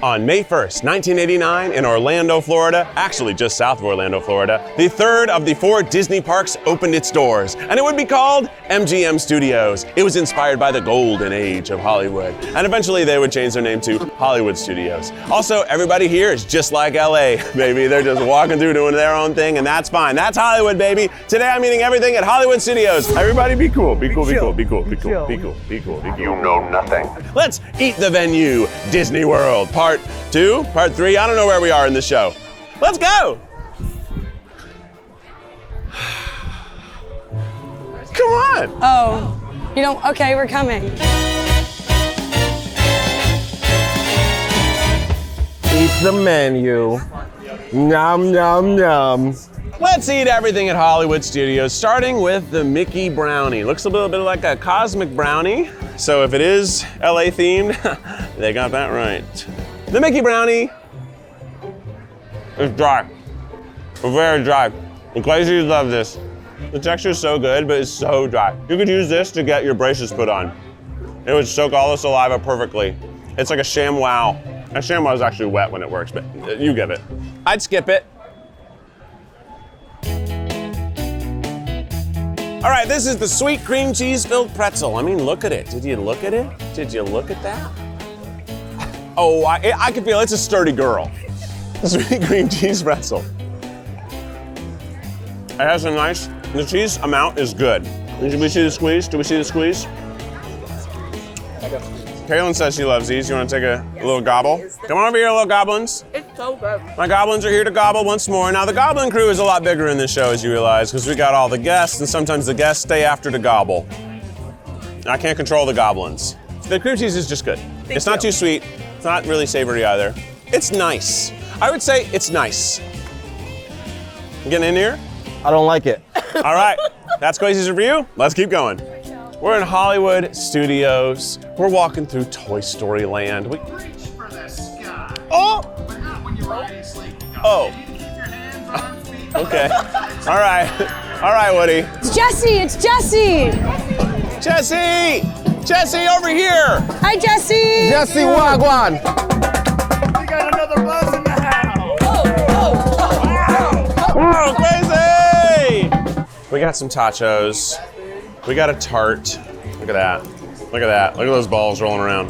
On May 1st, 1989, in Orlando, Florida, actually just south of Orlando, Florida, the third of the 4 Disney parks opened its doors, and it would be called MGM Studios. It was inspired by the golden age of Hollywood, and eventually they would change their name to Hollywood Studios. Also, everybody here is just like LA, baby. They're just walking through doing their own thing, and that's fine. That's Hollywood, baby. Today I'm eating everything at Hollywood Studios. Everybody be cool, be cool, be cool, be cool, be cool, be cool, be cool, be cool. You know nothing. Let's eat the venue, Disney World. Part 2, part 3, I don't know where we are in the show. Let's go! Come on! Oh, you don't, okay, we're coming. Eat the menu. Nom, nom, nom. Let's eat everything at Hollywood Studios, starting with the Mickey Brownie. Looks a little bit like a cosmic brownie, so if it is LA themed, they got that right. The Mickey Brownie is dry. Very dry. The Kwesi's love this. The texture is so good, but it's so dry. You could use this to get your braces put on. It would soak all the saliva perfectly. It's like a ShamWow. A ShamWow is actually wet when it works, but you give it. I'd skip it. All right, this is the sweet cream cheese filled pretzel. I mean, look at it. Did you look at it? Did you look at that? Oh, I can feel it's a sturdy girl. Sweet cream cheese pretzel. It has a nice, the cheese amount is good. Did we see the squeeze? Do we see the squeeze? Cailyn says she loves these. You want to take a little gobble? Come on over here, little goblins. It's so good. My goblins are here to gobble once more. Now, the goblin crew is a lot bigger in this show, as you realize, because we got all the guests, and sometimes the guests stay after to gobble. I can't control the goblins. The cream cheese is just good. It's not too sweet. It's not really savory either. It's nice. I would say it's nice. You getting in here? I don't like it. All right, that's Kwesi's review. Let's keep going. We're in Hollywood Studios. We're walking through Toy Story Land. Reach for the sky. Oh! But not when you're riding sleep. Oh. Keep your hands on feet. Okay. All right. All right, Woody. It's Jesse, it's Jesse. Jesse! Jesse, over here! Hi, Jesse. Jesse Wagwan. We got another buzz in the house. Oh, Kwesi! We got some tachos. We got a tart. Look at that. Look at that. Look at those balls rolling around.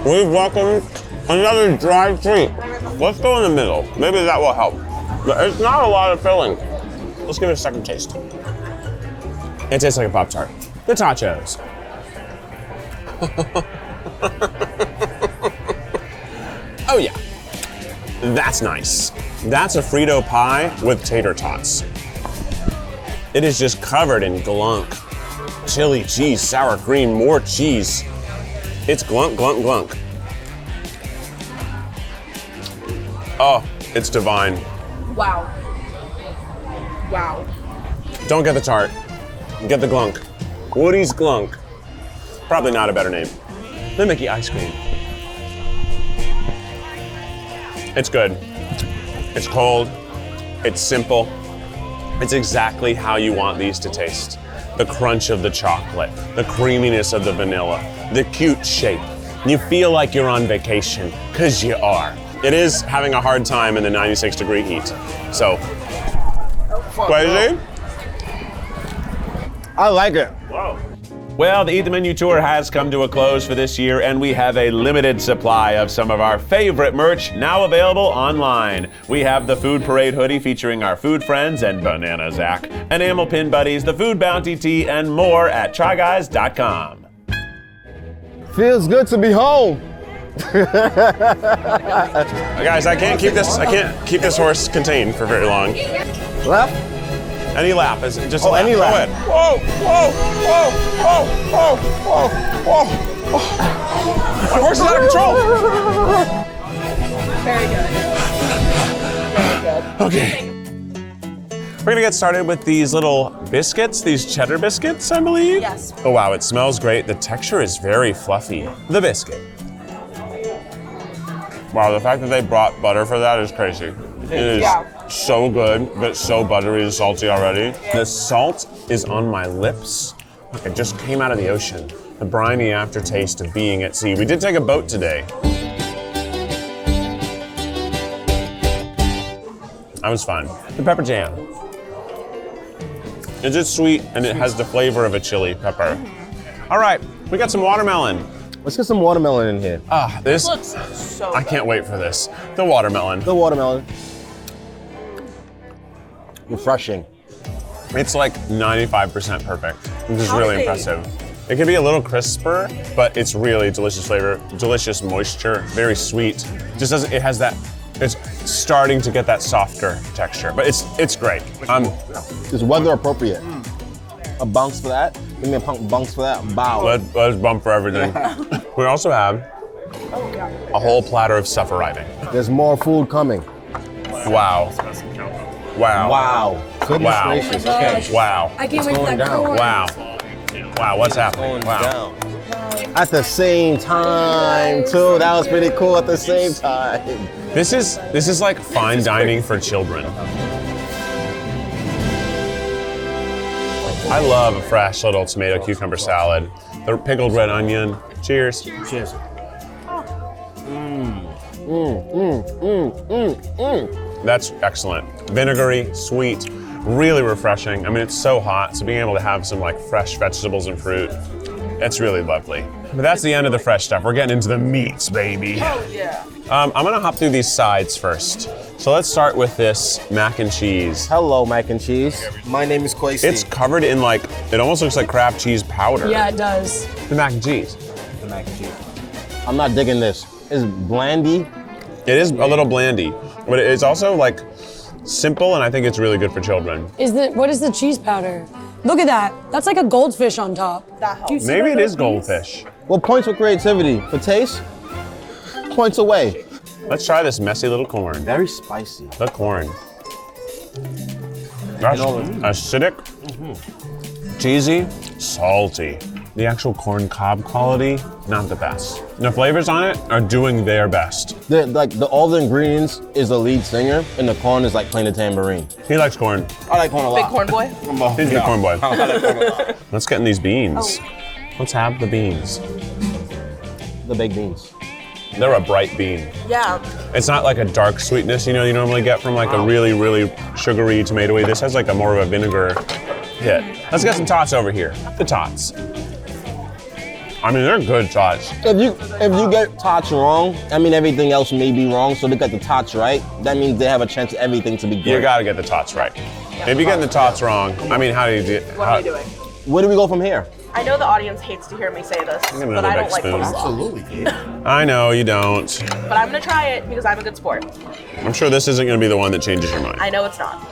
We've welcomed another dry treat. Let's go in the middle. Maybe that will help. But it's not a lot of filling. Let's give it a second taste. It tastes like a Pop-Tart. The tachos. Oh yeah. That's nice. That's a Frito pie with tater tots. It is just covered in glunk. Chili cheese, sour cream, more cheese. It's glunk, glunk, glunk. Oh, it's divine. Wow. Wow. Don't get the tart. Get the glunk. Woody's glunk. Probably not a better name. The Mickey ice cream. It's good. It's cold. It's simple. It's exactly how you want these to taste. The crunch of the chocolate, the creaminess of the vanilla, the cute shape. You feel like you're on vacation, because you are. It is having a hard time in the 96-degree heat. So, Kwesi? I like it. Whoa. Well, the Eat the Menu tour has come to a close for this year, and we have a limited supply of some of our favorite merch now available online. We have the Food Parade hoodie featuring our food friends and Banana Zach, enamel pin buddies, the Food Bounty tee, and more at tryguys.com. Feels good to be home. Guys, I can't keep this horse contained for very long. Left? Any lap, is just Oh, a lap. any Go lap. ahead. Whoa, whoa, whoa, whoa, whoa, whoa, whoa. My horse is out of control. Very good. Very good. Okay. We're gonna get started with these little biscuits, these cheddar biscuits, I believe. Yes. Oh wow, it smells great. The texture is very fluffy. The biscuit. Wow, the fact that they brought butter for that is crazy. It is so good, but so buttery and salty already. The salt is on my lips. Like it just came out of the ocean. the briny aftertaste of being at sea. We did take a boat today. That was fun. The pepper jam. It's just sweet and it has the flavor of a chili pepper. All right, we got some watermelon. Let's get some watermelon in here. This Looks so I can't wait for this. The watermelon. The watermelon. Refreshing. It's like 95% perfect, which is How really do they- impressive. It can be a little crisper, but it's really delicious flavor, delicious moisture, very sweet. Just doesn't, it has that, it's starting to get that softer texture, but it's great. It's weather appropriate. A bounce for that. Give me a bounce for that. Bow. Let's bump for everything. We also have a whole platter of stuff arriving. There's more food coming. Wow. Wow. Wow. Goodness Wow. gracious. Okay. Wow. I can't wait for going that down. corn. Wow. Wow, what's happening? Wow. Down. At the same time, too. That was pretty cool at the same time. This is like fine dining for children. I love a fresh little tomato cucumber salad. The pickled red onion. Cheers. Cheers. That's excellent. Vinegary, sweet, really refreshing. I mean, it's so hot, so being able to have some like fresh vegetables and fruit, it's really lovely. But that's the end of the fresh stuff. We're getting into the meats, baby. Oh, yeah. I'm gonna hop through these sides first. So let's start with this mac and cheese. Hello, mac and cheese. My name is Kwesi. It's covered in like, it almost looks like Kraft cheese powder. Yeah, it does. The mac and cheese. the mac and cheese. I'm not digging this. It's blandy. It is a little blandy, but it's also like simple, and I think it's really good for children. What is the cheese powder? Look at that. That's like a goldfish on top. That helps. Do you see Maybe that it is little piece? goldfish. Well, points for creativity. For taste, points away. Let's try this messy little corn. Very spicy. The corn. That's acidic, cheesy, salty. The actual corn cob quality, not the best. The flavors on it are doing their best. All the ingredients is the lead singer, and the corn is like playing the tambourine. He likes corn. I like corn a lot. Big corn boy. He's a big corn boy. I like corn a lot. Let's get in these beans. Let's have the beans. The baked beans. They're a bright bean. Yeah. It's not like a dark sweetness, you know, you normally get from like a really, really sugary tomatoey. This has like a more of a vinegar hit. Let's get some tots over here. The tots. I mean, they're good tots. If you get tots wrong, I mean everything else may be wrong. So they got the tots right. That means they have a chance of everything to be great. You gotta get the tots right. If you're getting the tots wrong, I mean, how do you do? What are we doing? Where do we go from here? I know the audience hates to hear me say this, Give me but another I big don't like spoon. coleslaw. Absolutely, kid. I know you don't. But I'm gonna try it because I'm a good sport. I'm sure this isn't gonna be the one that changes your mind. I know it's not.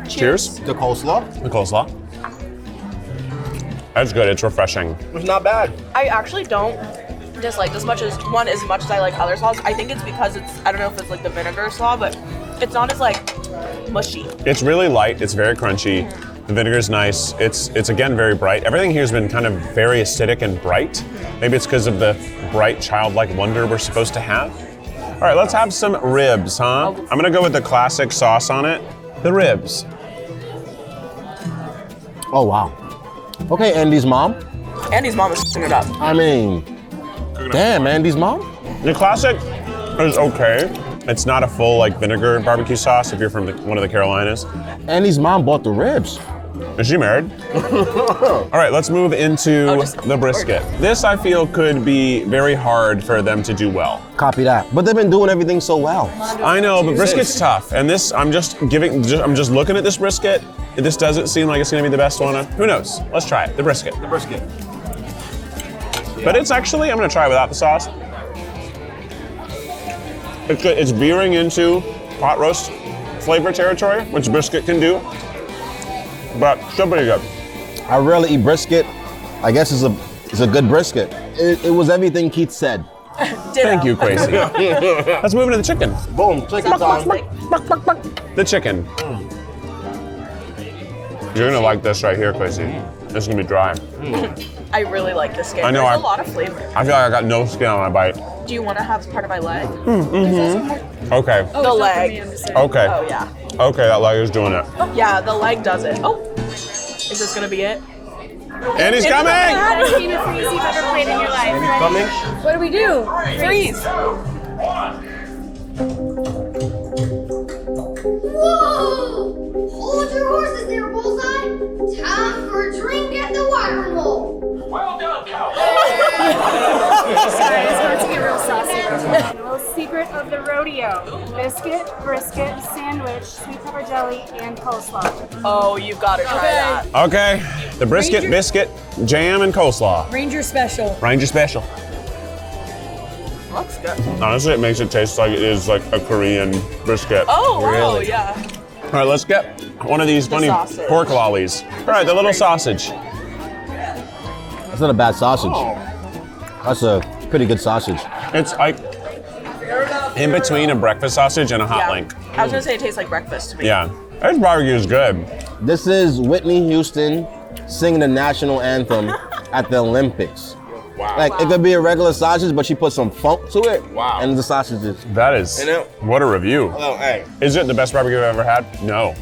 Cheers. The coleslaw? The coleslaw. That's good, it's refreshing. It's not bad. I actually don't dislike as much as I like other sauce. I think it's because I don't know if it's like the vinegar slaw, but it's not as like mushy. It's really light, it's very crunchy. The vinegar's nice. It's again very bright. Everything here's been kind of very acidic and bright. Maybe it's because of the bright childlike wonder we're supposed to have. All right, let's have some ribs, huh? I'm gonna go with the classic sauce on it. The ribs. Oh wow. Okay, Andy's mom. Andy's mom is f***ing it up. I mean, damn, Andy's mom. The classic is okay. It's not a full like vinegar barbecue sauce if you're from one of the Carolinas. Andy's mom bought the ribs. Is she married? All right, let's move into the brisket. This I feel could be very hard for them to do well. Copy that. But they've been doing everything so well. I know, but brisket's tough. And this, I'm just looking at this brisket. This doesn't seem like it's gonna be the best one. Who knows? Let's try it, the brisket. The brisket. But it's actually, I'm gonna try without the sauce. It's good. It's veering into pot roast flavor territory, which brisket can do. But still pretty good. I rarely eat brisket. I guess it's a good brisket. It was everything Keith said. Thank you, Kwesi. Let's move into the chicken. Boom, chicken time. The chicken. You're gonna like this right here, Kwesi. This is gonna be dry. I really like this skin. I know, There's a lot of flavor. I feel like I got no skin on my bite. Do you want to have part of my leg? Okay. The leg. Okay. Oh yeah. Okay, that leg is doing it. Yeah, the leg does it. Oh. Is this gonna be it? And he's coming! Never seen a freeze you've ever played in your life. Ready? Coming? What do we do? Freeze. Whoa! Hold your horses there, Bullseye. Time for a drink at the Whack-A-Mole. Well done, cowboy. Sorry, it's about to get real saucy. A little secret of the rodeo. Biscuit, brisket, sandwich, sweet pepper jelly, and coleslaw. Oh, you've got to try that. Okay, the brisket, biscuit, jam, and coleslaw. Ranger special. Ranger special. Looks good. Honestly, it makes it taste like it is like a Korean brisket. Oh, wow, Really? yeah. All right, let's get one of these funny sausage. pork lollies. All right, the little sausage. That's not a bad sausage. That's a pretty good sausage. It's like in between a breakfast sausage and a hot Yeah. link. I was gonna say it tastes like breakfast to me. Yeah, this barbecue is good. This is Whitney Houston singing the national anthem at the Olympics. Wow. Like, it could be a regular sausage, but she put some funk to it. Wow. And the sausages. That is, You know- what a review. Oh, hey. Is it the best barbecue I've ever had? No.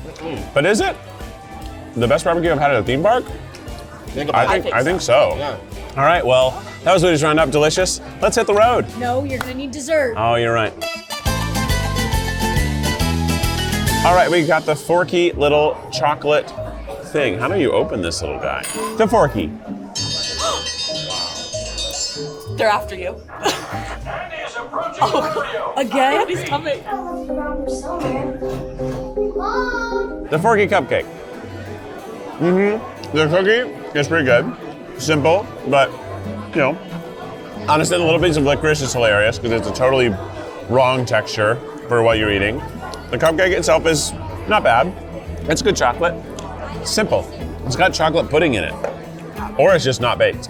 But is it the best barbecue I've had at a theme park? I think so. Yeah. All right, well, that was Woody's Roundup. Delicious. Let's hit the road. No, you're gonna need dessert. Oh, you're right. All right, we got the forky little chocolate thing. How do you open this little guy? The forky. They're after you. Mandee is approaching the rodeo. Again? He's coming. Around here somewhere. Mom! The forky cupcake. The cookie is pretty good. Simple, but, you know, honestly, the little piece of licorice is hilarious because it's a totally wrong texture for what you're eating. The cupcake itself is not bad. It's good chocolate. Simple. It's got chocolate pudding in it. Or it's just not baked.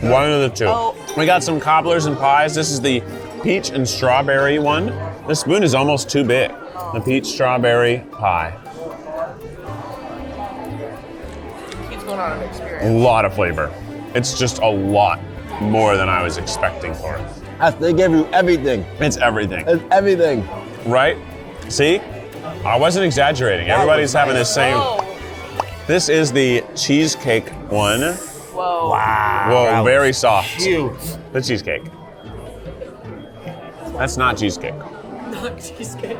One of the two. Oh. We got some cobblers and pies. This is the peach and strawberry one. The spoon is almost too big. The peach strawberry pie. He's going on an A experience. lot of flavor. It's just a lot more than I was expecting for it. They give you everything. It's everything, It's everything. right? See? I wasn't exaggerating. Everybody's having the same. Oh, This is the cheesecake one. whoa. Whoa, very soft. Huge. The cheesecake. That's not cheesecake. Not cheesecake.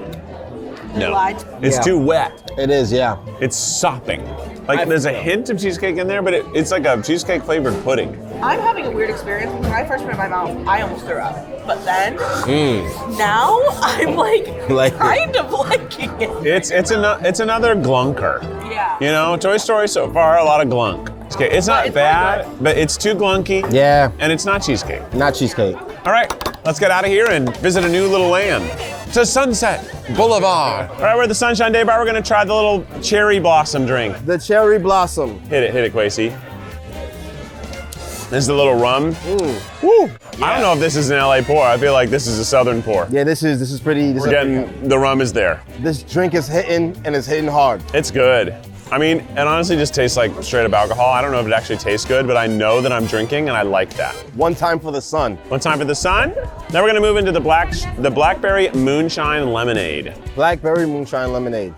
No. Lied. It's Yeah. too wet. It is, yeah. It's sopping. Like there's a hint of cheesecake in there, but it's like a cheesecake flavored pudding. I'm having a weird experience. When I first put it in my mouth, I almost threw up. But then, now I'm like Like it. kind of liking it. It's another glunker. Yeah. You know, Toy Story so far, a lot of glunk. Okay, it's not it's bad, really but it's too glunky. Yeah. And it's not cheesecake. Not cheesecake. All right, let's get out of here and visit a new little land. To Sunset Boulevard. All right, we're at the Sunshine Day Bar. We're gonna try the little cherry blossom drink. The cherry blossom. Hit it, Kwesi. This is the little rum. Woo! I don't know if this is an LA pour. I feel like this is a Southern pour. Yeah, this is pretty. We're getting, the rum is there. This drink is hitting, and it's hitting hard. It's good. I mean, it honestly just tastes like straight up alcohol. I don't know if it actually tastes good, but I know that I'm drinking and I like that. One time for the sun. One time for the sun. Now we're gonna move into the blackberry moonshine lemonade. Blackberry moonshine lemonade.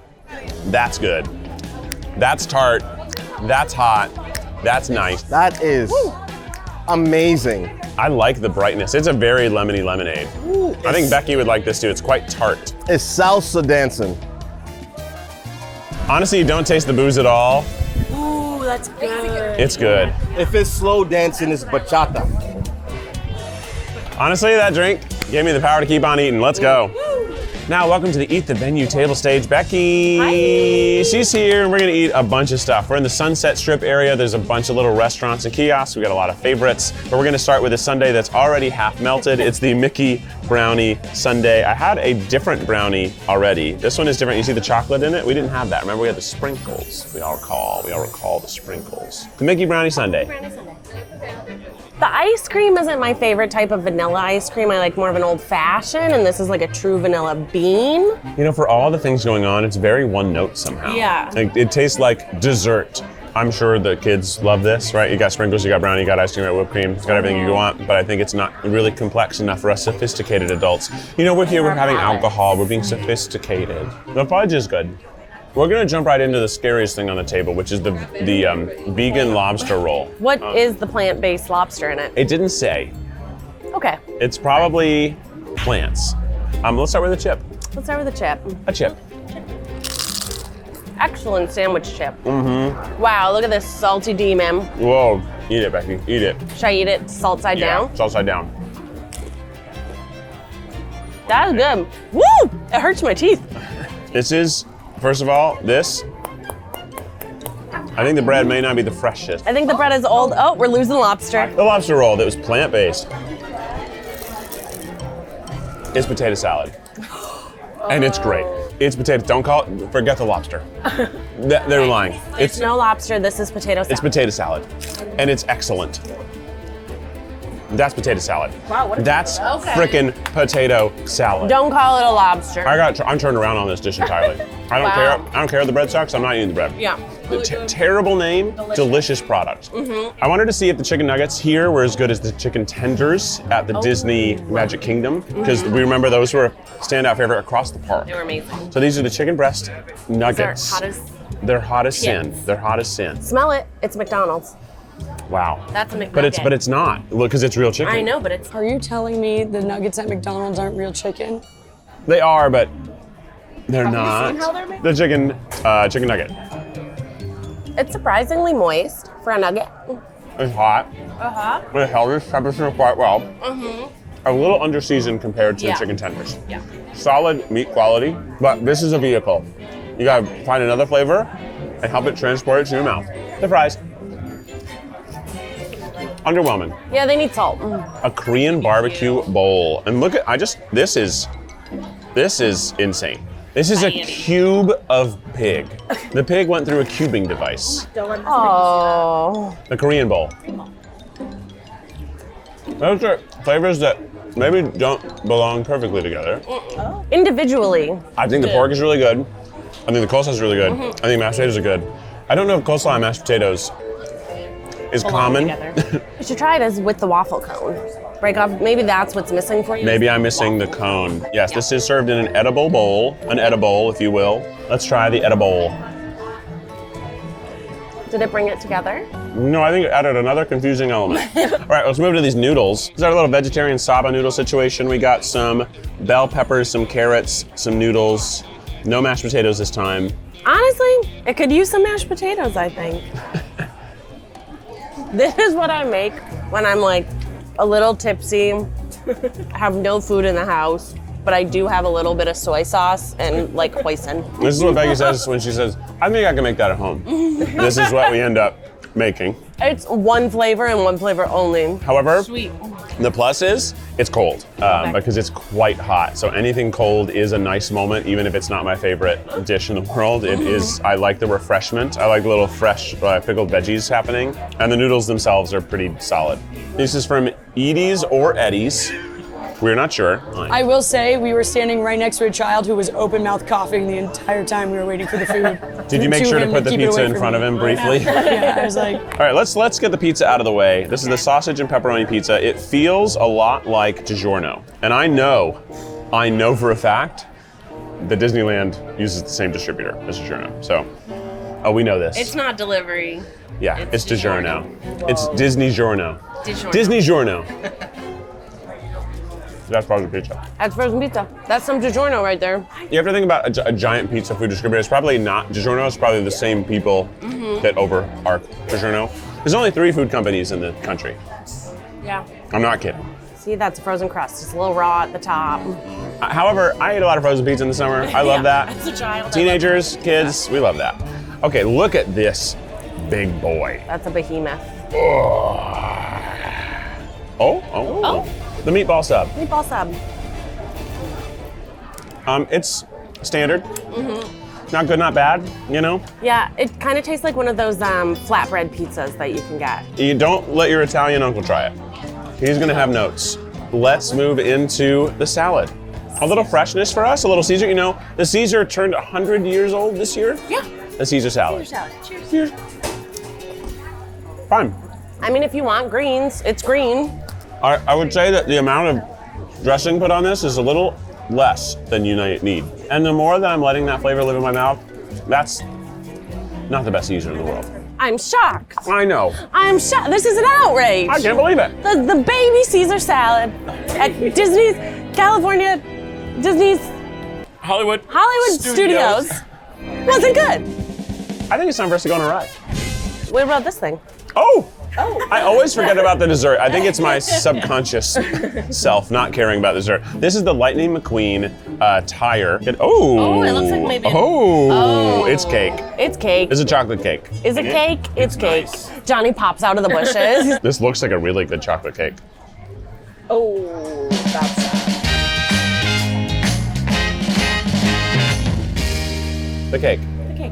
That's good. That's tart. That's hot. That's nice. That is amazing. I like the brightness. It's a very lemony lemonade. I think Becky would like this too. It's quite tart. It's salsa dancing. Honestly, you don't taste the booze at all. Ooh, that's good. It's good. If it's slow dancing, it's bachata. Honestly, that drink gave me the power to keep on eating. Let's go. Now, welcome to the Eat the Venue table stage. Becky, she's here, and we're gonna eat a bunch of stuff. We're in the Sunset Strip area. There's a bunch of little restaurants and kiosks. We got a lot of favorites, but we're gonna start with a sundae that's already half melted. It's the Mickey Brownie Sundae. I had a different brownie already. This one is different. You see the chocolate in it? We didn't have that. Remember, we had the sprinkles. We all recall the sprinkles. The Mickey Brownie Sundae. The ice cream isn't my favorite type of vanilla ice cream. I like more of an old fashioned, and this is like a true vanilla bean. You know, for all the things going on, it's very one note somehow. Yeah. Like, it tastes like dessert. I'm sure the kids love this, right? You got sprinkles, you got brownie, you got ice cream, you got whipped cream, it's got everything you want, but I think it's not really complex enough for us sophisticated adults. You know, we're here, we're having alcohol, we're being sophisticated. The fudge is good. We're gonna jump right into the scariest thing on the table, which is the vegan lobster roll. What is the plant-based lobster in it? It didn't say. Okay, It's probably plants. Let's start with a chip. let's start with a chip. A chip. Excellent sandwich chip. Mm-hmm. Wow, look at this salty demon. Whoa, eat it, Becky, eat it. Should I eat it salt side down? It's upside down. That's good. Woo! It hurts my teeth. This is, first of all, this. I think the bread may not be the freshest. I think the bread is old. Oh, we're losing lobster. The lobster roll that was plant-based is potato salad. And it's great. It's potato, don't call it, forget the lobster. They're lying. It's no lobster, this is potato salad. It's potato salad. And it's excellent. That's potato salad. Wow, what is That's frickin' potato salad. Don't call it a lobster. I'm turned around on this dish entirely. I don't care. I don't care if the bread sucks. I'm not eating the bread. Yeah. Terrible name, delicious product. I wanted to see if the chicken nuggets here were as good as the chicken tenders at the Disney Magic Kingdom, because we remember those were a standout favorite across the park. They were amazing. So these are the chicken breast nuggets. They're hot as sin. They're hot as sin. Smell it. It's McDonald's. Wow. That's a McNugget. But it's not. Look, because it's real chicken. I know, but it's. Are you telling me the nuggets at McDonald's aren't real chicken? They are, but they're Have you not. seen how they're made? The chicken nugget. It's surprisingly moist for a nugget. It's hot. But it held its temperature quite well. A little under seasoned compared to the chicken tenders. Yeah. Solid meat quality, but this is a vehicle. You gotta find another flavor and help it transport it to your mouth. The fries. Underwhelming. Yeah, they need salt. A Korean barbecue bowl. And look at, this is insane. This is a cube of pig. The pig went through a cubing device. Oh. The Korean bowl. Those are flavors that maybe don't belong perfectly together. Individually. I think the pork is really good. I think the coleslaw is really good. I think mashed potatoes are good. I don't know if coleslaw and mashed potatoes is common. You should try it as with the waffle cone. Break off, maybe that's what's missing for you. Maybe I'm missing the cone. Yes, this is served in an edible bowl, if you will. Let's try the edible. Did it bring it together? No, I think it added another confusing element. All right, let's move to these noodles. This is our little vegetarian saba noodle situation. We got some bell peppers, some carrots, some noodles. No mashed potatoes this time. Honestly, it could use some mashed potatoes, I think. This is what I make when I'm like a little tipsy, have no food in the house, but I do have a little bit of soy sauce and like hoisin. This is what Becky says when she says, I think I can make that at home. This is what we end up making. It's one flavor and one flavor only. However, Sweet. the plus is it's cold because it's quite hot. So anything cold is a nice moment, even if it's not my favorite dish in the world. It is, I like the refreshment. I like the little fresh pickled veggies happening. And the noodles themselves are pretty solid. This is from Edie's or Eddie's. We're not sure. I will say we were standing right next to a child who was open-mouthed coughing the entire time we were waiting for the food. Did you make sure to put the pizza in front of him briefly? Yeah, I was like. All right, let's get the pizza out of the way. This is the sausage and pepperoni pizza. It feels a lot like DiGiorno. And I know for a fact that Disneyland uses the same distributor as DiGiorno. So, we know this. It's not delivery. Yeah, it's DiGiorno. It's Disney-giorno. DiGiorno. Disney-giorno. That's frozen pizza. That's frozen pizza. That's some DiGiorno right there. You have to think about a giant pizza food distributor. It's probably not DiGiorno. It's probably the same people that overarch DiGiorno. There's only 3 food companies in the country. Yeah. I'm not kidding. See, that's a frozen crust. It's a little raw at the top. However, I ate a lot of frozen pizza in the summer. I love that. As a child. Teenagers, kids, we love that. Okay, look at this big boy. That's a behemoth. Oh. The meatball sub. Meatball sub. It's standard. Not good, not bad, you know? Yeah, it kind of tastes like one of those flatbread pizzas that you can get. You don't let your Italian uncle try it. He's gonna have notes. Let's move into the salad. A little freshness for us, a little Caesar. You know, the Caesar turned 100 years old this year. Yeah. The Caesar salad. Caesar salad. Cheers. Fine. I mean, if you want greens, it's green. I would say that the amount of dressing put on this is a little less than you need. And the more that I'm letting that flavor live in my mouth, That's not the best user in the world. I'm shocked. I know. I'm shocked. This is an outrage. I can't believe it. The baby Caesar salad at Disney's Hollywood Studios wasn't good. I think it's time for us to go on a ride. What about this thing? Oh! I always forget about the dessert. I think it's my subconscious self not caring about dessert. This is the Lightning McQueen tire. Oh, it looks like maybe. Oh, it's cake. It's cake. It's a chocolate cake. Is it cake? It's cake. Nice. Johnny pops out of the bushes. This looks like a really good chocolate cake. Oh, that's sad. The cake. The cake.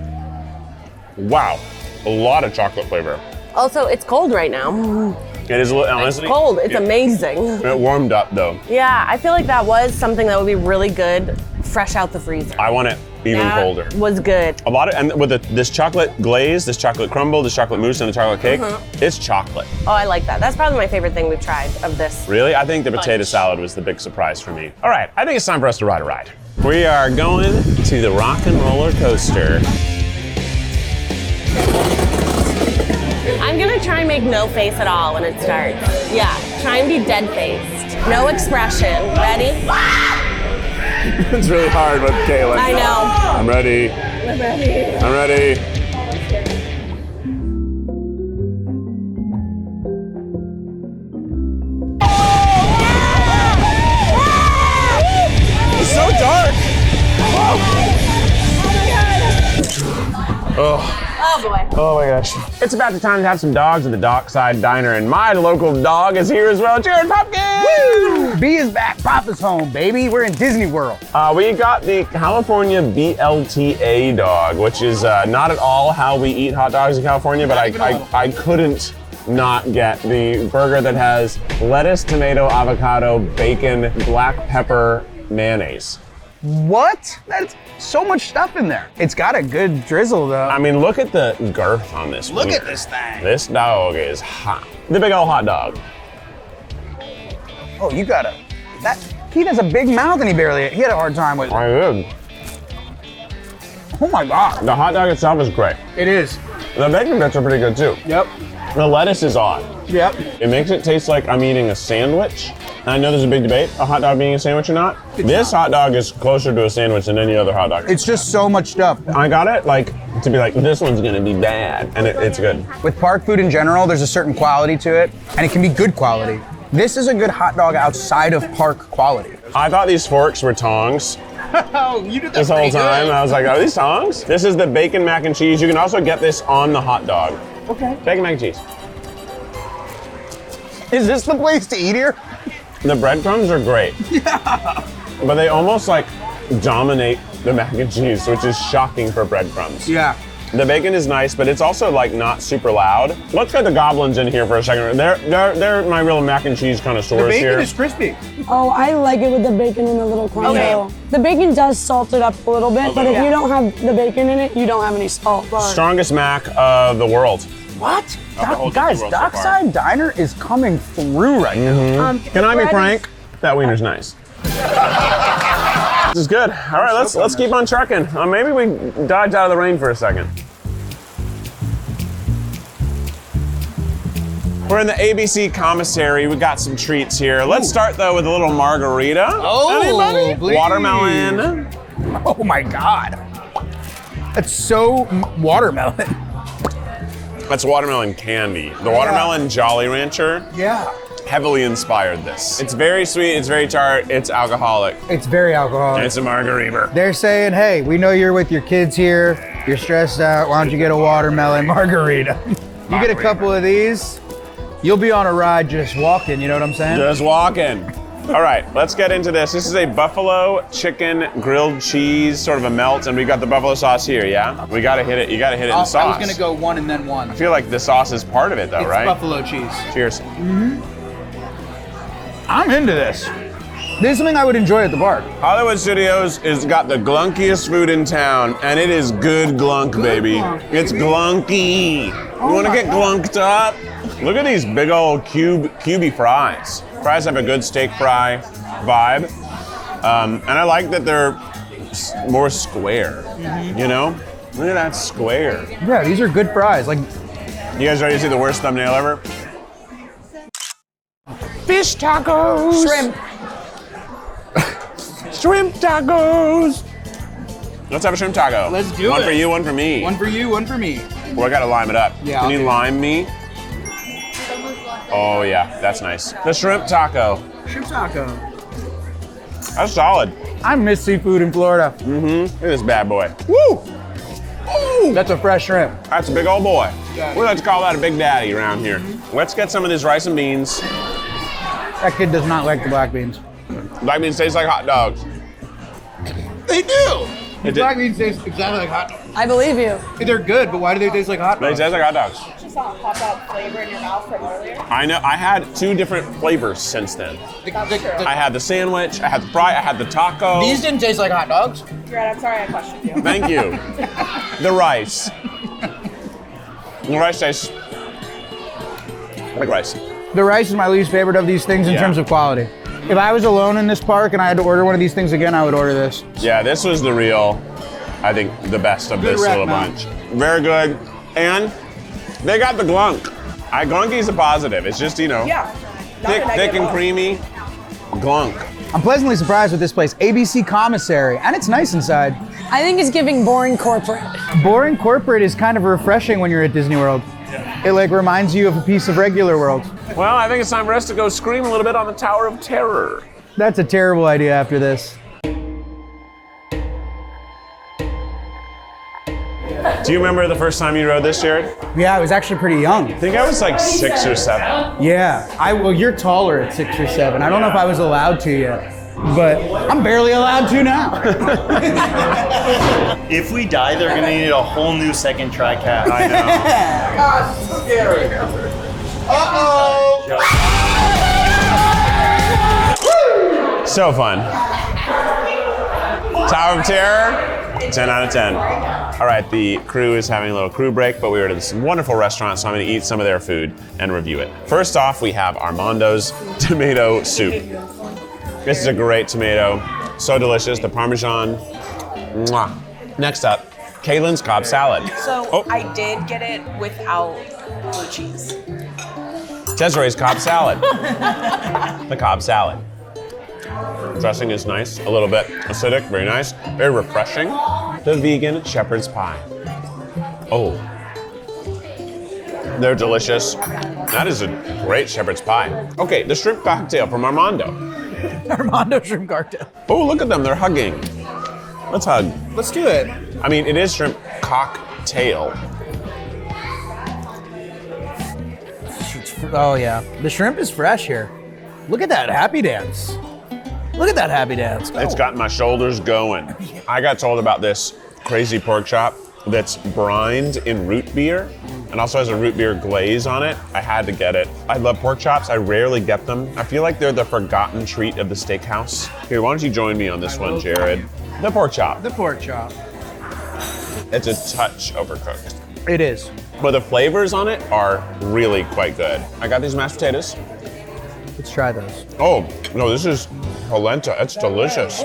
Wow, a lot of chocolate flavor. Also, it's cold right now. It is, honestly. It's cold. It's amazing. It warmed up though. Yeah, I feel like that was something that would be really good fresh out the freezer. I want it even colder. Was good. A lot of, and with this chocolate glaze, this chocolate crumble, this chocolate mousse, and the chocolate cake, it's chocolate. Oh, I like that. That's probably my favorite thing we've tried of this. Really? I think the potato salad was the big surprise for me. All right, I think it's time for us to ride a ride. We are going to the rock and roller coaster. I'm gonna try and make no face at all when it starts. Yeah, try and be dead-faced. No expression. Ready? It's really hard with Cailyn. I know. I'm ready. I'm ready. I'm ready. It's so dark. Oh. Oh boy. Oh my gosh. It's about the time to have some dogs at the Dockside Diner, and my local dog is here as well. Cheers, Popkin! Woo! B is back, Papa's home, baby. We're in Disney World. We got the California BLTA dog, which is not at all how we eat hot dogs in California, but I couldn't not get the burger that has lettuce, tomato, avocado, bacon, black pepper, mayonnaise. What? That's so much stuff in there. It's got a good drizzle though. I mean, look at the girth on this. Look wiener. at this thing. This dog is hot. The big old hot dog. Oh, you gotta. He has a big mouth and he had a hard time with it. I did. Oh my God. The hot dog itself is great. It is. The bacon bits are pretty good too. Yep. The lettuce is odd. Yep. It makes it taste like I'm eating a sandwich. And I know there's a big debate, a hot dog being a sandwich or not. This hot dog is closer to a sandwich than any other hot dog. It's just so much stuff. I got it to be like, this one's gonna be bad, and it's good. With park food in general, there's a certain quality to it, and it can be good quality. This is a good hot dog outside of park quality. I thought these forks were tongs Oh, you did that this whole pretty time. good. I was like, are these tongs? This is the bacon mac and cheese. You can also get this on the hot dog. Okay. Bacon mac and cheese. Is this the place to eat here? The breadcrumbs are great. Yeah. But they almost like dominate the mac and cheese, which is shocking for breadcrumbs. Yeah. The bacon is nice, but it's also like not super loud. Let's get the goblins in here for a second. They're my real mac and cheese connoisseurs The bacon here. is crispy. Oh, I like it with the bacon and the little crumble. Okay. The bacon does salt it up a little bit, but if you don't have the bacon in it, you don't have any salt. Strongest mac of the world. What? whole Guys, Disney World so far. Dockside Diner is coming through right now. Can I be frank? That wiener's nice. This is good. All right, let's keep on trucking. Maybe we dodge out of the rain for a second. We're in the ABC commissary. We got some treats here. Let's start though with a little margarita. Oh, anybody? please. Watermelon. Oh my God. That's so watermelon. That's watermelon candy. The watermelon Jolly Rancher Yeah. heavily inspired this. It's very sweet, it's very tart, it's alcoholic. It's very alcoholic. It's a margarita. They're saying, hey, we know you're with your kids here. You're stressed out. Why don't you get a watermelon margarita? You get a couple of these, you'll be on a ride just walking, you know what I'm saying? Just walking. All right, let's get into this. This is a buffalo chicken grilled cheese, sort of a melt, and we got the buffalo sauce here, yeah? We gotta hit it, you gotta hit it in the sauce. I was gonna go one and then one. I feel like the sauce is part of it though, It's right? buffalo cheese. Cheers. I'm into this. This is something I would enjoy at the park. Hollywood Studios has got the glunkiest food in town, and it is good glunk, baby. glunk, It's glunky. You wanna get glunked up? Look at these big old cubey fries. Fries have a good steak fry vibe. And I like that they're more square, you know? Look at that square. Yeah, these are good fries. Like, You guys ready to see the worst thumbnail ever? Fish tacos. Shrimp. Shrimp tacos. Let's have a shrimp taco. Let's do One it. for you, one for me. one for you, one for me. Well, I gotta lime it up. Yeah, Can I'll you do lime me? Oh yeah, that's nice. The shrimp taco. Shrimp taco. That's solid. I miss seafood in Florida. Look at this bad boy. Woo! Ooh, That's a fresh shrimp. that's a big old boy. We like to call that a big daddy around here. Let's get some of this rice and beans. That kid does not like the black beans. Black beans taste like hot dogs. They do. It Black beans taste exactly like hot dogs. I believe you. They're good, but why do they taste like hot They dogs? taste like hot dogs. Just saw a pop-up flavor in your mouth from earlier. I know. I had 2 different flavors since then. I had the sandwich, I had the fry, I had the taco. These didn't taste like hot dogs. You're right, I'm sorry I questioned you. Thank you. The rice. The rice tastes like rice. The rice is my least favorite of these things in Yeah. terms of quality. If I was alone in this park and I had to order one of these things again, I would order this. Yeah, this was the real, I think, the best of Good this rack little mount. bunch. Very good. And they got the glunk. Glunky's a positive. It's just, you know, Yeah. thick and creamy glunk. I'm pleasantly surprised with this place. ABC Commissary, and it's nice inside. I think it's giving boring corporate. Boring corporate is kind of refreshing when you're at Disney World. It like reminds you of a piece of regular world. Well, I think it's time for us to go scream a little bit on the Tower of Terror. That's a terrible idea after this. Do you remember the first time you rode this, Jared? Yeah, I was actually pretty young. I think I was like 6 or 7. Yeah, well, you're taller at 6 or 7. I don't know if I was allowed to yet, but I'm barely allowed to now. If we die, they're gonna need a whole new second tri-cast. I know. God, it's so scary. So fun. Tower of Terror, 10 out of 10. All right, the crew is having a little crew break, but we were at this wonderful restaurant, so I'm gonna eat some of their food and review it. First off, we have Armando's tomato soup. This is a great tomato, so delicious, the Parmesan. Mwah. Next up, Cailyn's Cobb salad. So Oh. I did get it without blue cheese. Desiree's Cobb salad. The Cobb salad. Dressing is nice, a little bit acidic, very nice, very refreshing. The vegan shepherd's pie. Oh, they're delicious. That is a great shepherd's pie. Okay, the shrimp cocktail from Armando. Armando shrimp cocktail. Oh, look at them, they're hugging. Let's hug. Let's do it. I mean, it is shrimp cocktail. Oh yeah, the shrimp is fresh here. Look at that happy dance. Look at that happy dance. It's got my shoulders going. I got told about this crazy pork chop that's brined in root beer and also has a root beer glaze on it. I had to get it. I love pork chops. I rarely get them. I feel like they're the forgotten treat of the steakhouse. Here, why don't you join me on this one, Jared? The pork chop. The pork chop. It's a touch overcooked. It is. But the flavors on it are really quite good. I got these mashed potatoes. Let's try those. Oh, no, this is polenta. It's delicious.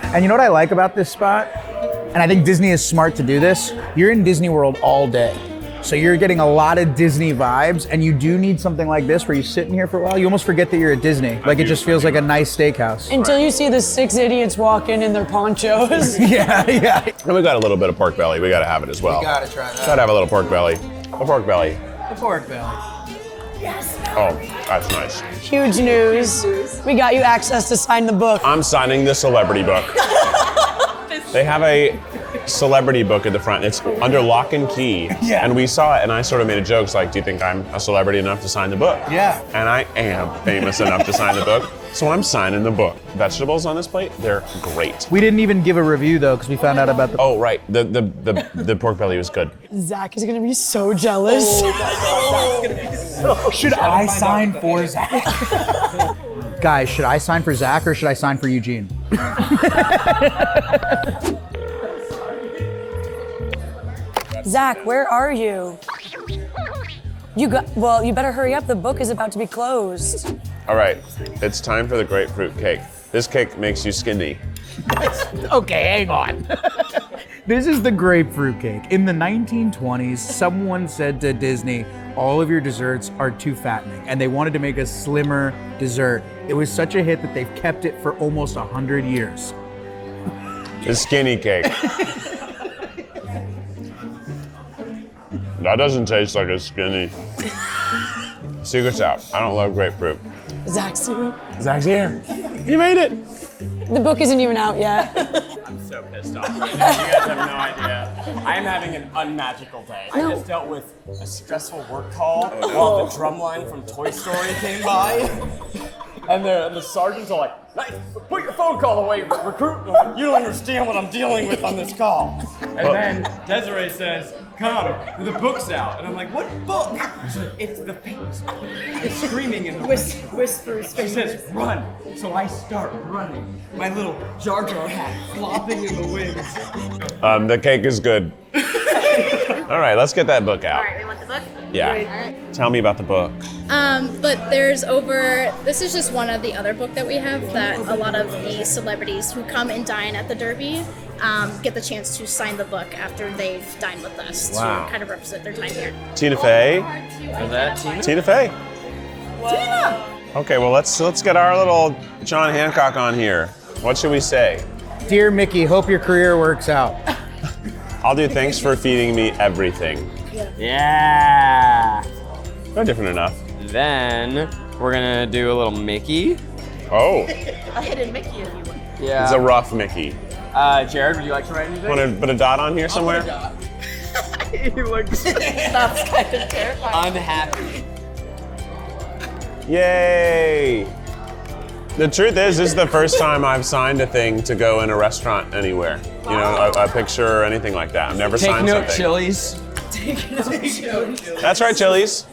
And you know what I like about this spot? And I think Disney is smart to do this. You're in Disney World all day. So you're getting a lot of Disney vibes, and you do need something like this where you sit in here for a while. You almost forget that you're at Disney. Like it just feels like a nice steakhouse. Until you see the 6 idiots walk in their ponchos. Yeah, yeah. And we got a little bit of pork belly. We gotta have it as well. Gotta try that. Gotta have a little pork belly. A pork belly. The pork belly. Oh, that's nice. Huge news. We got you access to sign the book. I'm signing the celebrity book. They have a celebrity book at the front. It's under lock and key. Yeah. And we saw it, and I sort of made a joke. It's like, do you think I'm a celebrity enough to sign the book? Yeah. And I am famous enough to sign the book. So I'm signing the book. Vegetables on this plate, they're great. We didn't even give a review though, because we found out about the. Oh, right. The pork belly was good. Zach is gonna be so jealous. Should I sign for Zach? Guys, should I sign for Zach or should I sign for Eugene? Zach, where are you? You better hurry up. The book is about to be closed. All right, it's time for the grapefruit cake. This cake makes you skinny. Okay, hang on. This is the grapefruit cake. In the 1920s, someone said to Disney, all of your desserts are too fattening, and they wanted to make a slimmer dessert. It was such a hit that they've kept it for almost 100 years. The skinny cake. That doesn't taste like a skinny. Secret's out. I don't love grapefruit. Zach's here. Zach's here. You made it. The book isn't even out yet. I'm so pissed off right now. You guys have no idea. I am having an unmagical day. I just dealt with a stressful work call while the drumline from Toy Story came by. And the sergeants are like, "Nice, put your phone call away, recruit." I'm like, "You don't understand what I'm dealing with on this call." And then Desiree says, "Come, the book's out." And I'm like, "What book?" She's like, "It's the famous book." It's screaming in the Whispers. She says, "Run." So I start running. My little Jar Jar hat flopping in the wind. The cake is good. All right, let's get that book out. All right, we want the book? Yeah. All right. Tell me about the book. But this is just one of the other book that we have that a lot of the celebrities who come and dine at the Derby get the chance to sign the book after they've dined with us to kind of represent their time here. Tina Fey. Is that Tina? Tina Fey. Tina! Okay, well let's get our little John Hancock on here. What should we say? Dear Mickey, hope your career works out. I'll do thanks for feeding me everything. Yeah. Not different enough. Then we're gonna do a little Mickey. Oh, A hidden Mickey, if you would. Yeah. it's a rough Mickey. Jared, would you like to write anything? Want to put a dot on here somewhere? He looks That's kind of terrifying. unhappy. Yay! The truth is, this is the first time I've signed a thing to go in a restaurant anywhere. You know, a picture or anything like that. I've never Take signed note, something. Chili's. That's right, Chili's.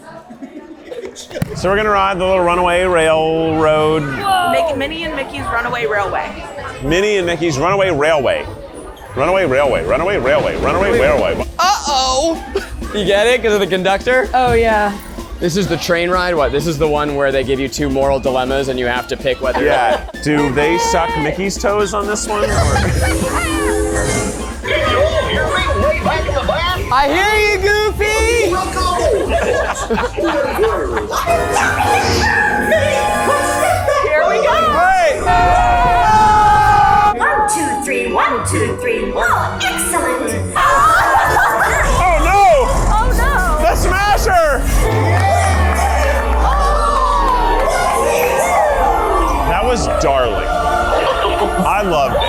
So we're gonna ride the little runaway railroad. Minnie and Mickey's Runaway Railway. Minnie and Mickey's Runaway Railway. Runaway Railway, Runaway Railway, Runaway Railway. Uh-oh! You get it? Because of the conductor? Oh, yeah. This is the train ride? What? This is the one where they give you two moral dilemmas and you have to pick whether... Yeah. Do they suck Mickey's toes on this one? I hear you, Goofy! Here we go. Hey! 1, 2, 3, 1, 2, 3. Oh, excellent. Oh no! Oh no. The Smasher! That was darling. I loved it.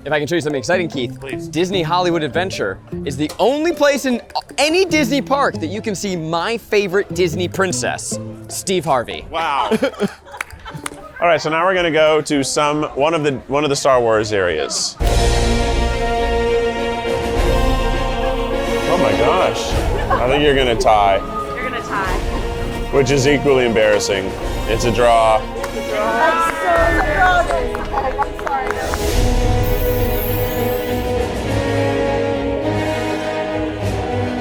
If I can show you something exciting, Keith. Please. Disney Hollywood Adventure is the only place in any Disney park that you can see my favorite Disney princess, Steve Harvey. Wow. All right, so now we're gonna go to one of the Star Wars areas. Oh my gosh. I think you're gonna tie, You're gonna tie. which is equally embarrassing. It's a draw.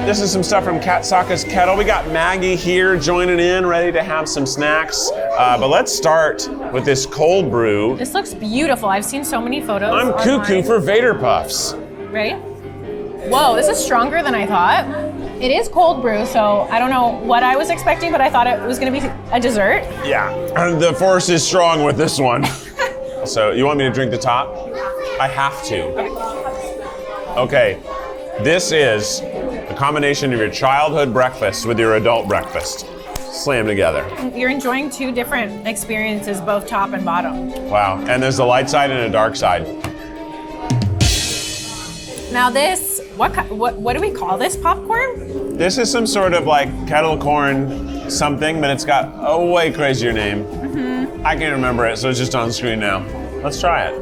This is some stuff from Kat Saka's Kettle. We got Maggie here joining in, ready to have some snacks. But let's start with this cold brew. This looks beautiful. I've seen so many photos. I'm online. cuckoo for Vader Puffs. Ready? Whoa, this is stronger than I thought. It is cold brew, so I don't know what I was expecting, but I thought it was gonna be a dessert. Yeah, and the force is strong with this one. So you want me to drink the top? I have to. Okay, this is a combination of your childhood breakfast with your adult breakfast. Slam together. You're enjoying two different experiences, both top and bottom. Wow, and there's a light side and a dark side. Now this, what do we call this popcorn? This is some sort of like kettle corn something, but it's got a way crazier name. Mm-hmm. I can't remember it, so it's just on screen now. Let's try it.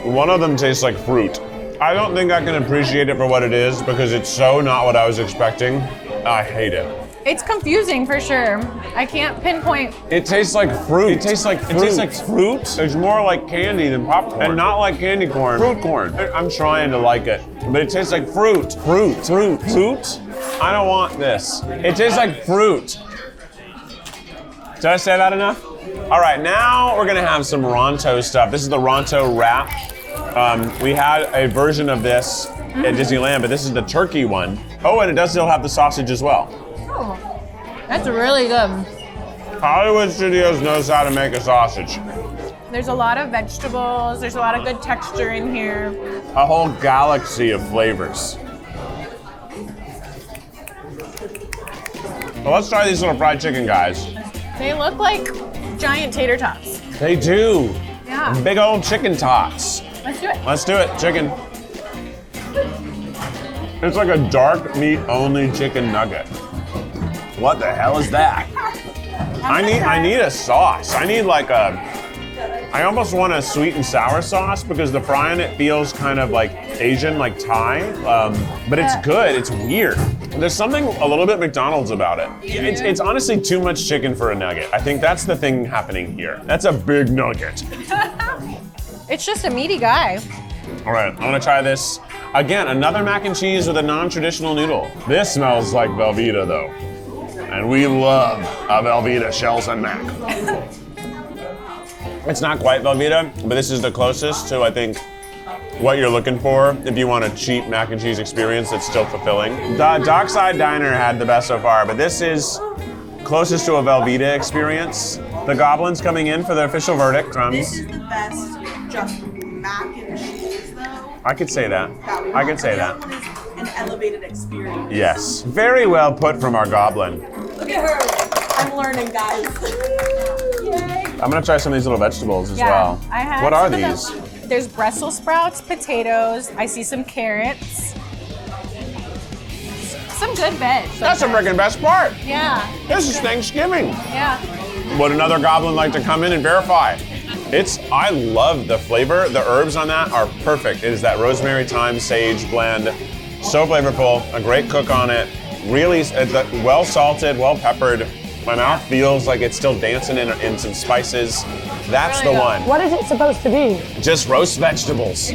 One of them tastes like fruit. I don't think I can appreciate it for what it is because it's so not what I was expecting. I hate it. It's confusing for sure. I can't pinpoint. It tastes like fruit. It tastes like fruit. It tastes like fruit? It's more like candy than popcorn. And not like candy corn. Fruit corn. I'm trying to like it, but it tastes like fruit. Fruit. I don't want this. It tastes like fruit. Did I say that enough? All right, now we're gonna have some Ronto stuff. This is the Ronto wrap. We had a version of this at Disneyland, but this is the turkey one. Oh, and it does still have the sausage as well. Oh, that's really good. Hollywood Studios knows how to make a sausage. There's a lot of vegetables. There's a lot of good texture in here. A whole galaxy of flavors. Well, let's try these little fried chicken guys. They look like giant tater tots. They do. Yeah. Big old chicken tots. Let's do it. Let's do it, chicken. It's like a dark meat only chicken nugget. What the hell is that? I need a sauce. I need like I almost want a sweet and sour sauce because the fry in it feels kind of like Asian, like Thai, but it's good. It's weird. There's something a little bit McDonald's about it. It's honestly too much chicken for a nugget. I think that's the thing happening here. That's a big nugget. It's just a meaty guy. All right, I'm gonna try this. Again, another mac and cheese with a non-traditional noodle. This smells like Velveeta though. And we love a Velveeta shells and mac. It's not quite Velveeta, but this is the closest to, I think, what you're looking for if you want a cheap mac and cheese experience that's still fulfilling. The Dockside Diner had the best so far, but this is closest to a Velveeta experience. The Goblins coming in for their official verdict. This is the best just mac and cheese, though. I could say that. I could say that. One is an elevated experience. Yes, very well put from our Goblin. Look at her. I'm learning, guys. Yay. I'm gonna try some of these little vegetables as well. I had What are some of these? them. There's Brussels sprouts, potatoes. I see some carrots. Some good veg. That's the freaking best part. Yeah. This is Thanksgiving. Yeah. Would another Goblin like to come in and verify? I love the flavor. The herbs on that are perfect. It is that rosemary, thyme, sage blend. So flavorful, a great cook on it. Really well salted, well peppered. My mouth feels like it's still dancing in some spices. That's the one. What is it supposed to be? Just roast vegetables.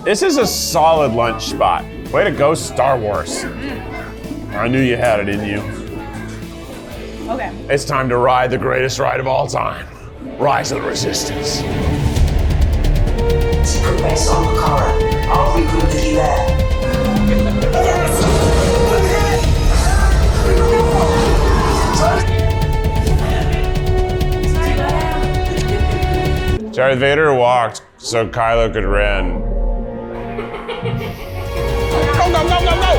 This is a solid lunch spot. Way to go, Star Wars. I knew you had it in you. Okay. It's time to ride the greatest ride of all time. Rise of the Resistance. Press on the car. I'll regroup with you there. Darth Vader walked so Kylo could run. Go, go, go, go, go!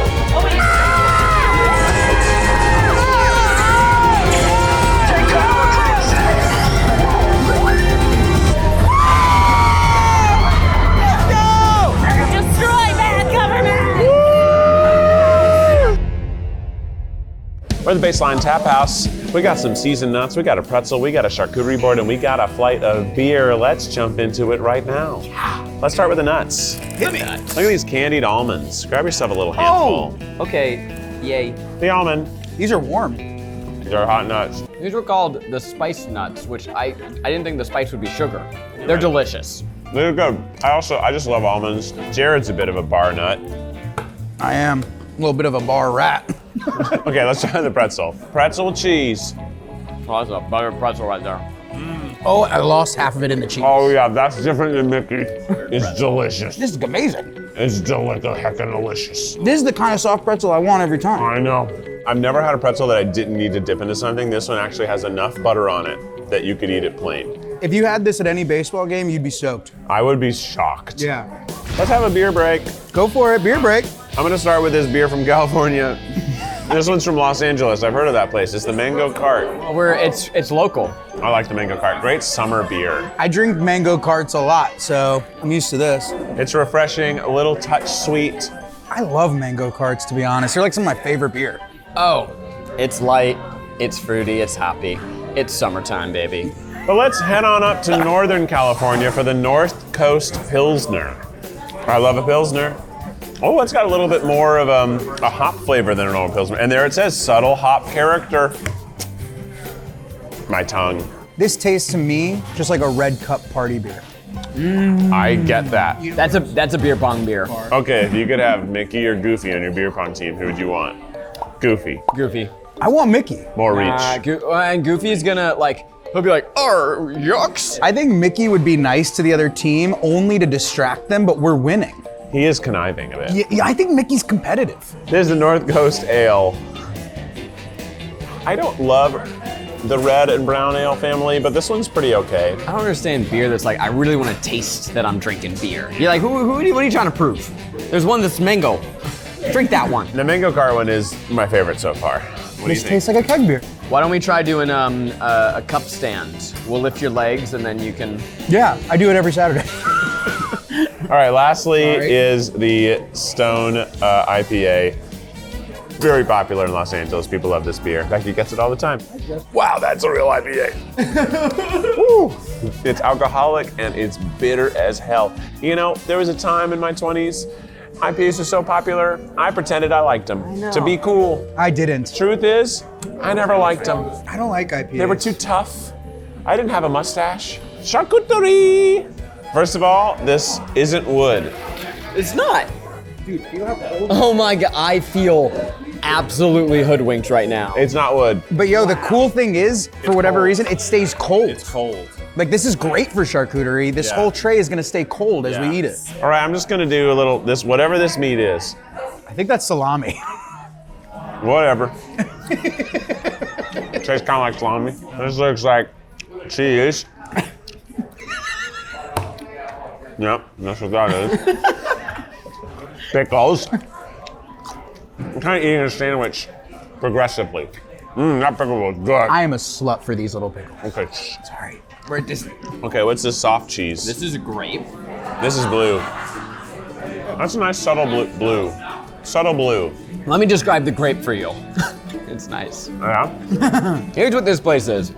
We're the Baseline Tap House. We got some seasoned nuts, we got a pretzel, we got a charcuterie board, and we got a flight of beer. Let's jump into it right now. Let's start with the nuts. Hit me. Look at these candied almonds. Grab yourself a little handful. Oh, okay. Yay. The almond. These are warm. These are hot nuts. These were called the spice nuts, which I didn't think the spice would be sugar. They're delicious. They're good. I just love almonds. Jared's a bit of a bar nut. I am a little bit of a bar rat. Okay, let's try the pretzel. Pretzel with cheese. Oh, that's a butter pretzel right there. Oh, I lost half of it in the cheese. Oh yeah, that's different than Mickey. It's delicious. This is amazing. It's heckin' delicious. This is the kind of soft pretzel I want every time. I know. I've never had a pretzel that I didn't need to dip into something. This one actually has enough butter on it that you could eat it plain. If you had this at any baseball game, you'd be soaked. I would be shocked. Yeah. Let's have a beer break. Go for it, beer break. I'm gonna start with this beer from California. This one's from Los Angeles. I've heard of that place. It's the Mango Cart. It's local. I like the Mango Cart. Great summer beer. I drink mango carts a lot, so I'm used to this. It's refreshing, a little touch sweet. I love mango carts, to be honest. They're like some of my favorite beer. Oh, it's light, it's fruity, it's happy. It's summertime, baby. But let's head on up to Northern California for the North Coast Pilsner. I love a Pilsner. Oh, it's got a little bit more of a hop flavor than a normal Pilsner. And there it says subtle hop character. My tongue. This tastes to me just like a red cup party beer. I get that. That's a beer pong beer. Okay, if you could have Mickey or Goofy on your beer pong team, who would you want? Goofy. Goofy. I want Mickey. More reach. And Goofy's gonna he'll be like, "Arr, yucks." I think Mickey would be nice to the other team only to distract them, but we're winning. He is conniving a bit. Yeah, I think Mickey's competitive. There's the North Coast Ale. I don't love the red and brown ale family, but this one's pretty okay. I don't understand beer that's like, I really want to taste that I'm drinking beer. You're like, what are you trying to prove? There's one that's mango. Drink that one. The mango car one is my favorite so far. What This tastes like a keg beer. Why don't we try doing a cup stand? We'll lift your legs and then you can... Yeah, I do it every Saturday. All right, lastly is the Stone IPA. Very popular in Los Angeles. People love this beer. Becky gets it all the time. Wow, that's a real IPA. Woo. It's alcoholic and it's bitter as hell. You know, there was a time in my 20s, IPAs were so popular, I pretended I liked them to be cool. I didn't. Truth is, I never liked them. I don't like IPAs. They were too tough. I didn't have a mustache. Charcuterie! First of all, this isn't wood. It's not. Dude, feel how cold. Oh my God, I feel absolutely hoodwinked right now. It's not wood. But yo, the cool thing is, for whatever reason, it stays cold. It's cold. Like, this is great for charcuterie. This whole tray is gonna stay cold as we eat it. All right, I'm just gonna do a little, whatever this meat is. I think that's salami. Whatever. Tastes kind of like salami. This looks like cheese. Yep, that's what that is. Pickles. I'm kind of eating a sandwich progressively. That pickle was good. I am a slut for these little pickles. Okay. Sorry. We're at Disney. Okay, what's this soft cheese? This is a grape. This is blue. That's a nice subtle blue. Subtle blue. Let me describe the grape for you. It's nice. Yeah? Here's what this place is.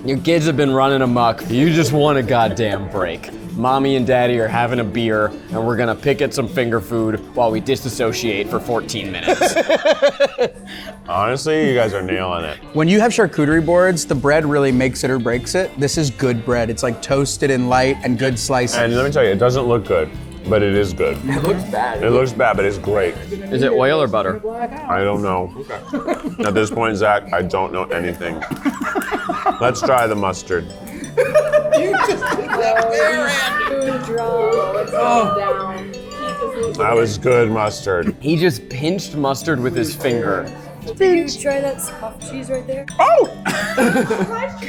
Your kids have been running amok. You just want a goddamn break. Mommy and Daddy are having a beer, and we're gonna pick at some finger food while we disassociate for 14 minutes. Honestly, you guys are nailing it. When you have charcuterie boards, the bread really makes it or breaks it. This is good bread. It's like toasted and light and good slices. And let me tell you, it doesn't look good, but it is good. It looks bad. It looks bad, but it's great. Is it oil or butter? I don't know. At this point, Zach, I don't know anything. Let's try the mustard. That was good mustard. He just pinched mustard with his finger. Can you try that soft cheese right there? Oh!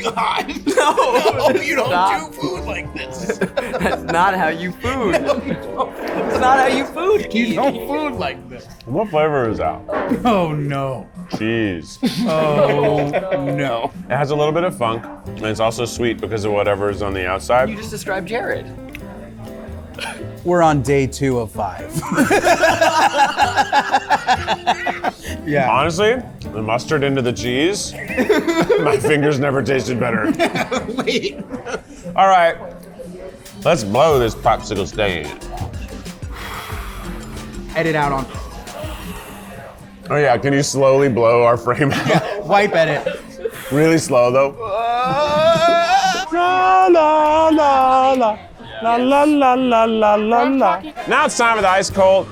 God, no! You don't Stop. do food like this. That's not how you food. That's not how you food. You don't food like this. What flavor is that? Oh no. Cheese. Oh no. It has a little bit of funk, and it's also sweet because of whatever is on the outside. You just described Jared. We're on day 2 of 5. Yeah. Honestly, the mustard into the cheese, my fingers never tasted better. Wait. All right, let's blow this popsicle stain. Edit out on. Oh yeah, can you slowly blow our frame out? Yeah, wipe edit. Really slow though. La la la la. La la la la la la la. Now it's time for the ice cold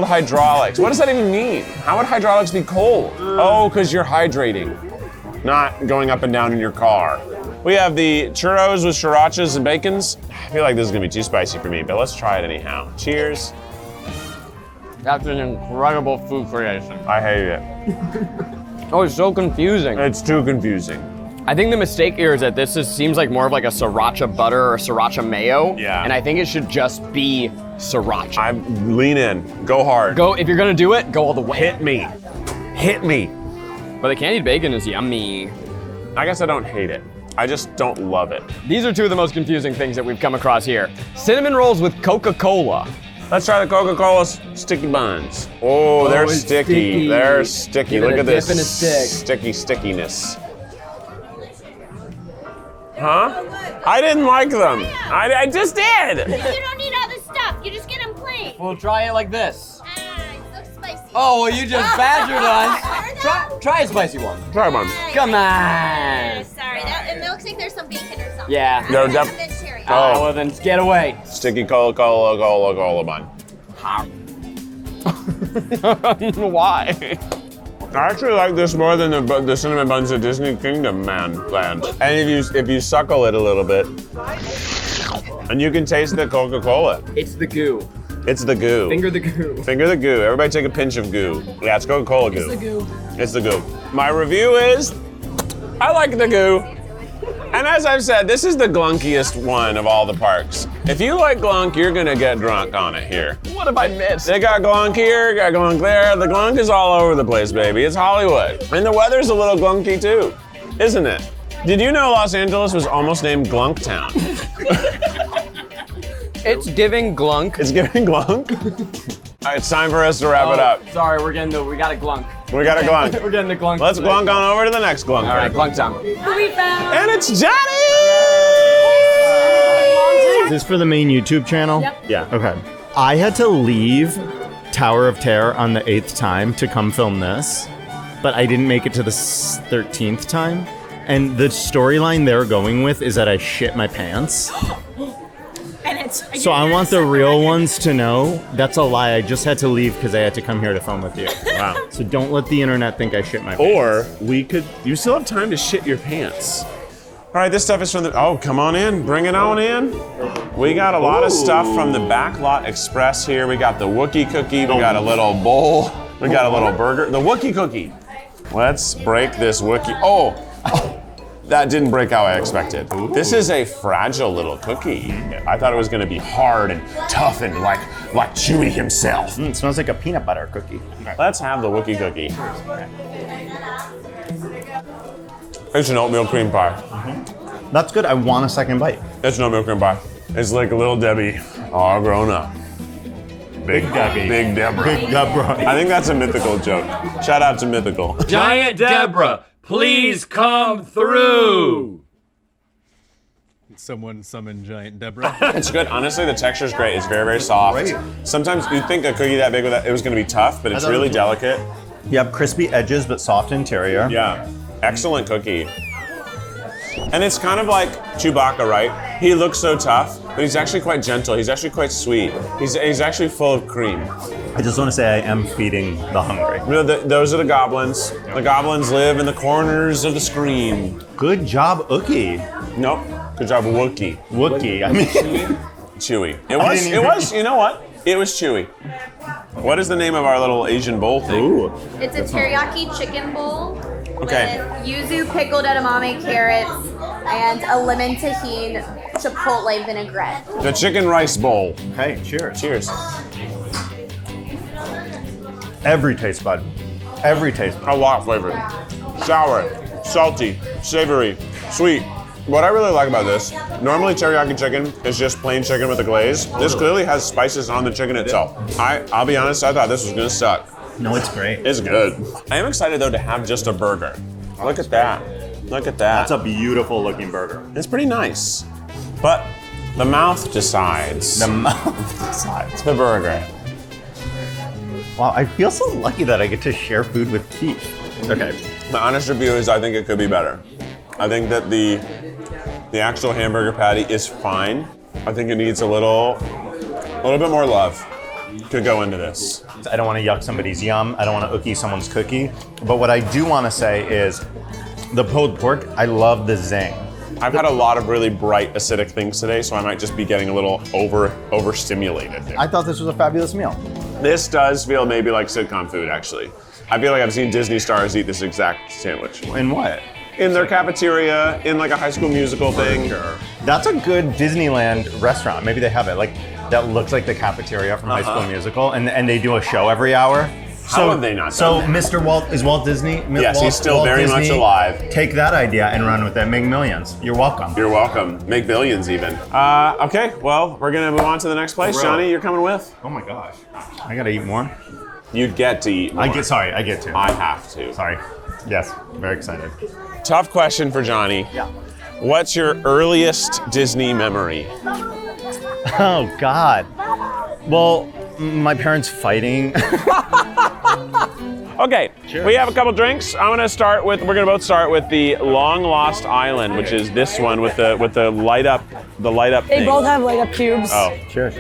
hydraulics. What does that even mean? How would hydraulics be cold? Oh, because you're hydrating, not going up and down in your car. We have the churros with srirachas and bacons. I feel like this is gonna be too spicy for me, but let's try it anyhow. Cheers. That's an incredible food creation. I hate it. Oh, it's so confusing. It's too confusing. I think the mistake here is that this seems like more of like a sriracha butter or a sriracha mayo. Yeah. And I think it should just be sriracha. Lean in, go hard. Go, if you're gonna do it, go all the way. Hit me, hit me. But the candied bacon is yummy. I guess I don't hate it. I just don't love it. These are two of the most confusing things that we've come across here. Cinnamon rolls with Coca-Cola. Let's try the Coca-Cola sticky buns. Oh, they're sticky. They're sticky. Look at this sticky stickiness. Huh? I didn't like them. I just did. You don't need all this stuff. You just get them plain. We'll try it like this. So spicy. Oh, well, you just badgered us. Try a spicy one. Try one. Come on. Sorry, it looks like there's some bacon or something. Yeah. No, Oh, well then get away. Sticky Cola bun. Why? I actually like this more than the cinnamon buns at Disney Kingdom Land. And if you suckle it a little bit, and you can taste the Coca-Cola. It's the goo. It's the goo. Finger the goo. Finger the goo. Everybody take a pinch of goo. Yeah, it's Coca-Cola goo. It's the goo. It's the goo. My review is, I like the goo. And as I've said, this is the glunkiest one of all the parks. If you like glunk, you're gonna get drunk on it here. What have I missed? They got glunk here, got glunk there. The glunk is all over the place, baby. It's Hollywood. And the weather's a little glunky too, isn't it? Did you know Los Angeles was almost named Glunk Town? It's giving glunk. It's giving glunk? All right, it's time for us to wrap it up. Sorry, we got a glunk. We got a glunk. We're getting the glunk. Let's glunk on over to the next glunk. All right, glunk time. Who we found? And it's Johnny! Is this for the main YouTube channel? Yep. Yeah. Okay. I had to leave Tower of Terror on the 8th time to come film this, but I didn't make it to the 13th time. And the storyline they're going with is that I shit my pants. So I want the real ones to know that's a lie. I just had to leave because I had to come here to film with you. Wow. So don't let the internet think I shit my pants. Or you still have time to shit your pants. All right, this stuff is from oh, come on in, bring it on in. We got a lot of stuff from the Backlot Express here. We got the Wookiee cookie, we got a little bowl, we got a little burger. The Wookiee cookie. Let's break this Wookiee. Oh, that didn't break how I expected. Ooh. This is a fragile little cookie. I thought it was gonna be hard and tough and like Chewie himself. It smells like a peanut butter cookie. Let's have the Wookiee cookie. It's an oatmeal cream pie. Mm-hmm. That's good. I want a second bite. It's an oatmeal cream pie. It's like a little Debbie, all grown up. Big Debbie. Big Deborah. Big Deborah. I think that's a Mythical joke. Shout out to Mythical. Giant Deborah, please come through. Someone summon Giant Deborah. It's good. Honestly, the texture's great. It's very, very soft. Great. Sometimes you'd think a cookie that big it was gonna be tough, but it's really delicate. You have crispy edges, but soft interior. Yeah. Excellent cookie. And it's kind of like Chewbacca, right? He looks so tough, but he's actually quite gentle. He's actually quite sweet. He's actually full of cream. I just want to say I am feeding the hungry. You know, those are the goblins. The goblins live in the corners of the screen. Good job, Ookie. Nope. Good job, Wookiee. Wookiee. I mean, Chewy. It was. You know what? It was Chewy. What is the name of our little Asian bowl thing? Ooh. It's a teriyaki chicken bowl. Okay. With yuzu pickled edamame carrots and a lemon tahini chipotle vinaigrette. The chicken rice bowl. Hey, cheers. Cheers. Every taste bud. Every taste bud. A lot flavored. Sour, salty, savory, sweet. What I really like about this, normally teriyaki chicken is just plain chicken with a glaze. This clearly has spices on the chicken itself. I'll be honest, I thought this was gonna suck. No, it's great. It's good. I am excited though to have just a burger. Look at that. Look at that. That's a beautiful looking burger. It's pretty nice. But the mouth decides. The mouth decides. The burger. Wow, I feel so lucky that I get to share food with Keith. Okay. My honest review is I think it could be better. I think that the actual hamburger patty is fine. I think it needs a little bit more love to go into this. I don't want to yuck somebody's yum. I don't want to ookie someone's cookie. But what I do want to say is the pulled pork, I love the zing. I've had a lot of really bright acidic things today, so I might just be getting a little overstimulated. I thought this was a fabulous meal. This does feel maybe like sitcom food, actually. I feel like I've seen Disney stars eat this exact sandwich. In what? In their cafeteria, in like a High School Musical thing. Sure. That's a good Disneyland restaurant. Maybe they have it. Like that looks like the cafeteria from High School Musical, and they do a show every hour. How have they not done that? Mr. Walt, is Walt Disney? Yes, he's still Walt very Disney, much alive. Take that idea and run with it. Make millions. You're welcome. You're welcome. Make billions even. Okay, well, we're gonna move on to the next place. Johnny, you're coming with? Oh my gosh. I gotta eat more. You get to eat more. I get to. I have to. Sorry. Yes, very excited. Tough question for Johnny. Yeah. What's your earliest Disney memory? Oh God. Well, my parents fighting. Okay, we have a couple drinks. We're gonna both start with the Long Lost Island, which is this one with the light up They thing. both have light up cubes. Oh, cheers.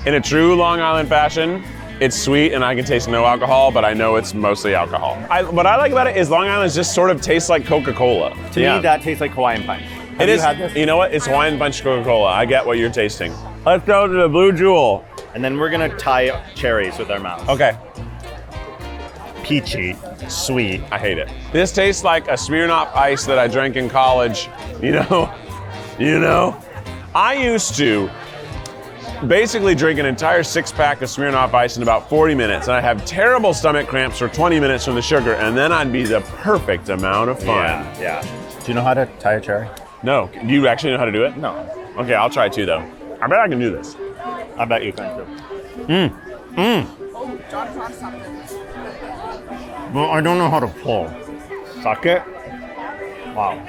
In a true Long Island fashion, it's sweet and I can taste no alcohol, but I know it's mostly alcohol. What I like about it is Long Island just sort of tastes like Coca-Cola. To me, that tastes like Hawaiian Punch. It is. You know what? It's Hawaiian Punch Coca-Cola. I get what you're tasting. Let's go to the Blue Jewel. And then we're gonna tie cherries with our mouth. Okay. Peachy, sweet. I hate it. This tastes like a Smirnoff Ice that I drank in college. You know? I used to basically drink an entire 6-pack of Smirnoff Ice in about 40 minutes, and I'd have terrible stomach cramps for 20 minutes from the sugar, and then I'd be the perfect amount of fun. Yeah. Do you know how to tie a cherry? No. Do you actually know how to do it? No. Okay, I'll try too, though. I bet I can do this. I bet you can too. Well, I don't know how to pull. Suck it? Wow.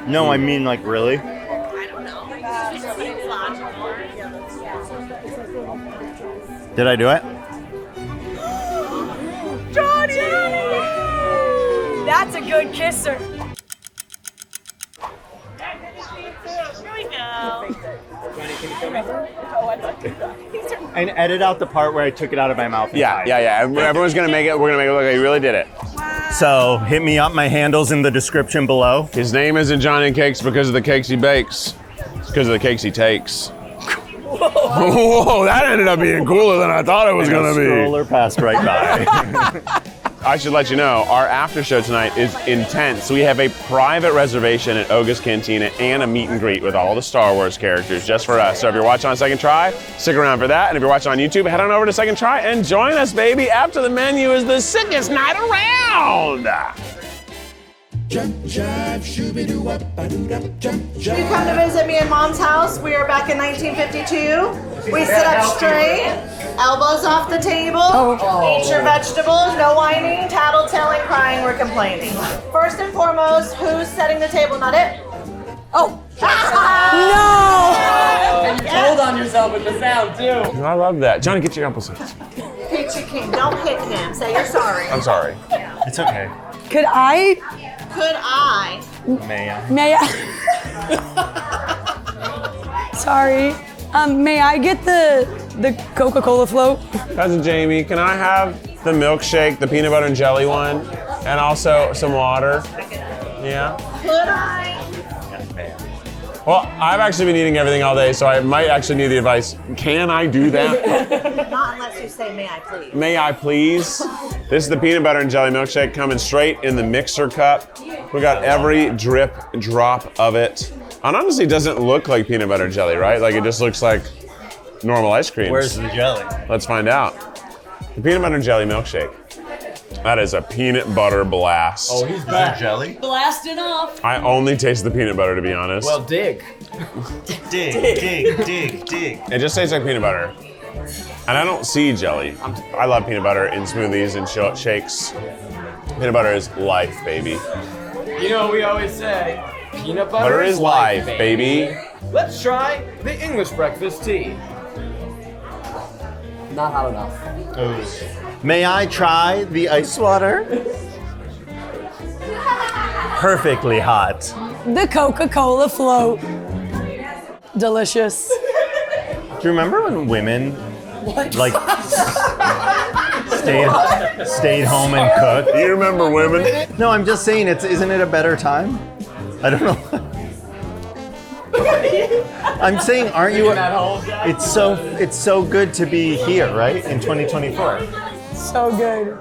No, I mean like really? Did I do it? Johnny! That's a good kisser. Here we go. And edit out the part where I took it out of my mouth. Yeah. Everyone's gonna make it. We're gonna make it look like you really did it. So hit me up. My handle's in the description below. His name isn't Johnny Cakes because of the cakes he bakes. It's because of the cakes he takes. Whoa, that ended up being cooler than I thought it was gonna be. Stroller passed right by. I should let you know, our after show tonight is intense. We have a private reservation at Oga's Cantina and a meet and greet with all the Star Wars characters just for us. So if you're watching on Second Try, stick around for that. And if you're watching on YouTube, head on over to Second Try and join us, baby. After the menu is the sickest night around. You come to visit me in Mom's house. We are back in 1952. We sit up straight, elbows off the table, eat your vegetables, no whining, tattletelling, crying, or complaining. First and foremost, who's setting the table? Not it? Oh. And you told on yourself with the sound too. I love that. Johnny, get your applesauce. Peachy King, don't hit him. Say you're sorry. I'm sorry. It's okay. Could I? May I? Sorry. May I get the Coca-Cola float? Cousin Jamie, can I have the milkshake, the peanut butter and jelly one, and also some water? Yeah. Could I? Well, I've actually been eating everything all day, so I might actually need the advice. Can I do that? Not unless you say, may I please. May I please? This is the peanut butter and jelly milkshake coming straight in the mixer cup. We got every drip, drop of it. And honestly, it doesn't look like peanut butter and jelly, right? Like it just looks like normal ice cream. Where's the jelly? Let's find out. The peanut butter and jelly milkshake. That is a peanut butter blast. Oh, he's back. Jelly? Blasting off. I only taste the peanut butter, to be honest. Well, dig. Dig. It just tastes like peanut butter. And I don't see jelly. I love peanut butter in smoothies and shakes. Peanut butter is life, baby. You know what we always say? Peanut butter is life, baby. Let's try the English breakfast tea. Not hot enough. May I try the ice water? Perfectly hot. The Coca-Cola float. Delicious. Do you remember when women like stayed home and cooked? You remember women? No, I'm just saying, isn't it a better time? I don't know. I'm saying, aren't you? It's so good to be here, right? In 2024. So good.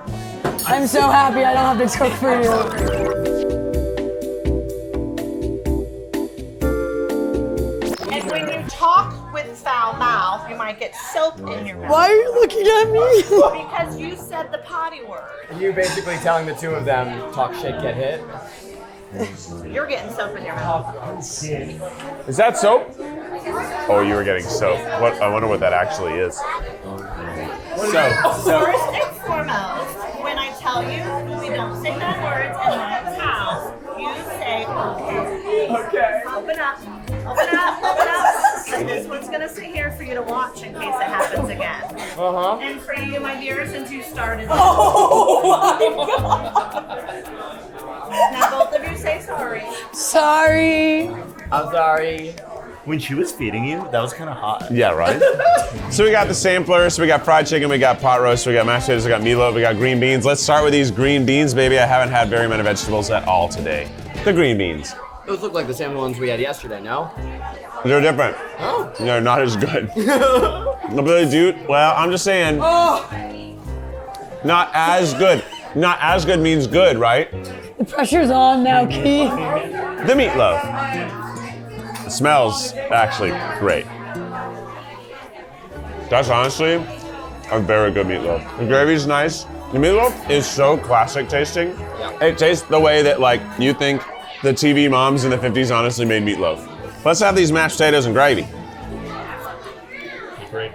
I'm so happy I don't have to cook for you. And when you talk with foul mouth, you might get soap in your mouth. Why are you looking at me? Because you said the potty word. You basically telling the two of them, talk shit, get hit. You're getting soap in your mouth. Is that soap? Oh, you were getting soap. What? I wonder what that actually is. First and foremost, when I tell you we don't say bad words in my house, you say okay. Okay. Open up. Open up. Open up. And this one's gonna sit here for you to watch in case it happens again. Uh-huh. And for you, my dear, since you started. Oh my God. Now both of you say sorry. Sorry. I'm sorry. When she was feeding you, that was kind of hot. Yeah, right? So we got the sampler, so we got fried chicken, we got pot roast, we got mashed potatoes, we got meatloaf, we got green beans. Let's start with these green beans, baby. I haven't had very many vegetables at all today. The green beans. Those look like the same ones we had yesterday, no? They're different. Oh. They're not as good. No, but they do, well, I'm just saying. Not as good. Not as good means good, right? The pressure's on now, Keith. The meatloaf. It smells actually great. That's honestly a very good meatloaf. The gravy's nice. The meatloaf is so classic tasting. Yeah. It tastes the way that like you think the TV moms in the 50s honestly made meatloaf. Let's have these mashed potatoes and gravy. Great.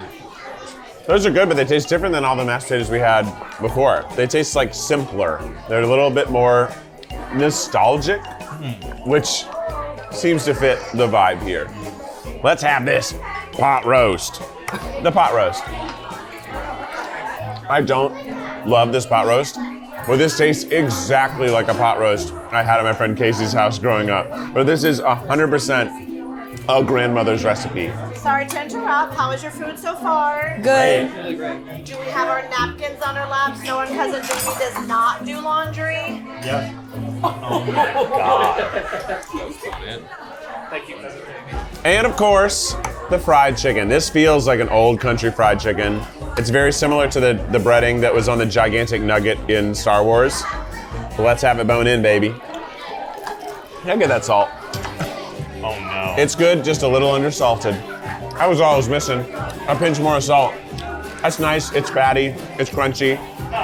Those are good, but they taste different than all the mashed potatoes we had before. They taste like simpler. They're a little bit more nostalgic, which seems to fit the vibe here. Let's have this pot roast. The pot roast. I don't love this pot roast, but this tastes exactly like a pot roast I had at my friend Casey's house growing up. But this is 100% a grandmother's recipe. Sorry to interrupt. How is your food so far? Good. Really great. Do we have our napkins on our laps? No one cousin Jamie does not do laundry. Yep. Oh my God. Thank you. And of course, the fried chicken. This feels like an old country fried chicken. It's very similar to the breading that was on the gigantic nugget in Star Wars. But let's have it bone in, baby. I'll get that salt. Oh no. It's good, just a little undersalted. That was all I was missing. A pinch more of salt. That's nice, it's fatty, it's crunchy.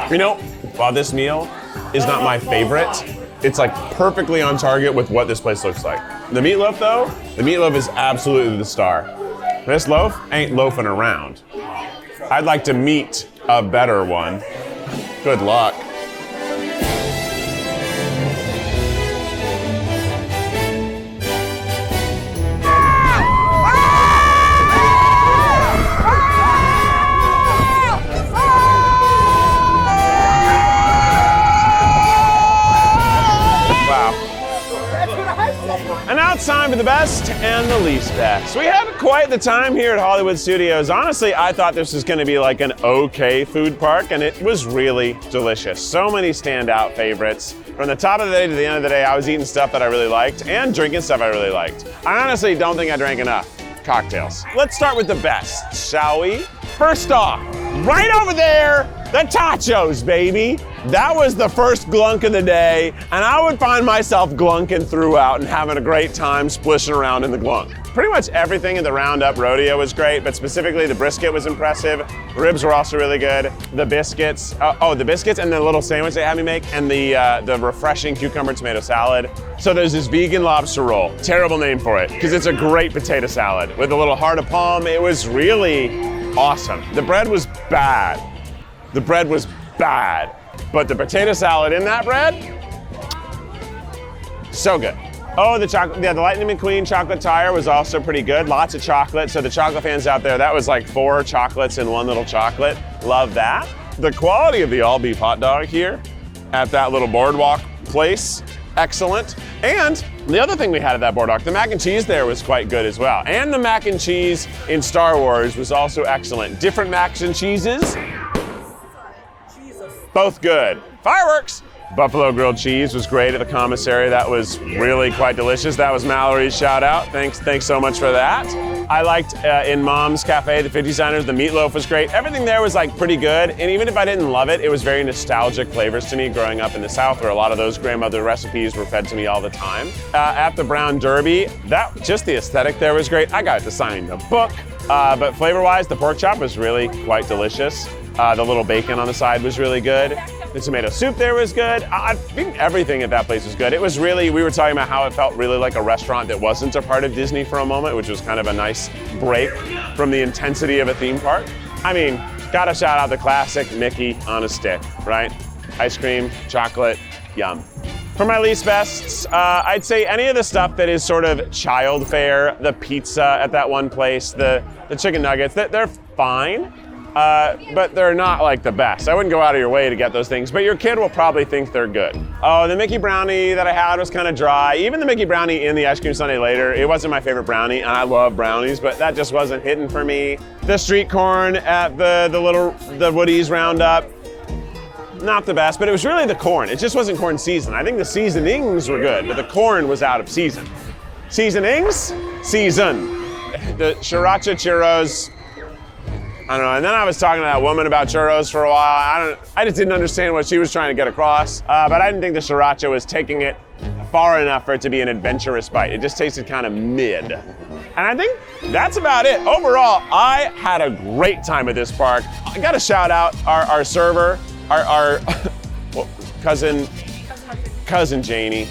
You know, while this meal is not my favorite, it's like perfectly on target with what this place looks like. The meatloaf though, the meatloaf is absolutely the star. This loaf ain't loafing around. I'd like to meet a better one. Good luck. And now it's time for the best and the least best. We had quite the time here at Hollywood Studios. Honestly, I thought this was gonna be like an okay food park, and it was really delicious. So many standout favorites. From the top of the day to the end of the day, I was eating stuff that I really liked and drinking stuff I really liked. I honestly don't think I drank enough cocktails. Let's start with the best, shall we? First off, right over there, the tachos, baby. That was the first glunk of the day, and I would find myself glunking throughout and having a great time splishing around in the glunk. Pretty much everything in the Roundup Rodeo was great, but specifically the brisket was impressive. Ribs were also really good. The biscuits, the biscuits and the little sandwich they had me make, and the refreshing cucumber tomato salad. So there's this vegan lobster roll. Terrible name for it, because it's a great potato salad with a little heart of palm. It was really awesome. The bread was bad. The bread was bad, but the potato salad in that bread, so good. Oh, the Lightning McQueen chocolate tire was also pretty good. Lots of chocolate. So the chocolate fans out there, that was like 4 chocolates in one little chocolate. Love that. The quality of the all beef hot dog here at that little boardwalk place, excellent. And the other thing we had at that boardwalk, the mac and cheese there was quite good as well. And the mac and cheese in Star Wars was also excellent. Different macs and cheeses, both good. Fireworks! Buffalo grilled cheese was great at the commissary. That was really quite delicious. That was Mallory's shout out. Thanks so much for that. I liked in Mom's Cafe, the 50 Designers, the meatloaf was great. Everything there was like pretty good. And even if I didn't love it, it was very nostalgic flavors to me growing up in the South, where a lot of those grandmother recipes were fed to me all the time. At the Brown Derby, just the aesthetic there was great. I got to sign the book. But flavor-wise, the pork chop was really quite delicious. The little bacon on the side was really good. The tomato soup there was good. I think everything at that place was good. It was really, we were talking about how it felt really like a restaurant that wasn't a part of Disney for a moment, which was kind of a nice break from the intensity of a theme park. I mean, gotta shout out the classic Mickey on a stick, right? Ice cream, chocolate, yum. For my least bests, I'd say any of the stuff that is sort of child fare, the pizza at that one place, the chicken nuggets, they're fine. but they're not like the best. I wouldn't go out of your way to get those things, but your kid will probably think they're good. Oh, the Mickey brownie that I had was kind of dry. Even the Mickey brownie in the ice cream sundae later, it wasn't my favorite brownie, and I love brownies, but that just wasn't hitting for me. The street corn at the Woody's Roundup, not the best, but it was really the corn. It just wasn't corn seasoned. I think the seasonings were good, but the corn was out of season. Seasonings? Season. The sriracha churros, I don't know. And then I was talking to that woman about churros for a while. I just didn't understand what she was trying to get across. But I didn't think the sriracha was taking it far enough for it to be an adventurous bite. It just tasted kind of mid. And I think that's about it. Overall, I had a great time at this park. I got to shout out our server, our cousin Janie.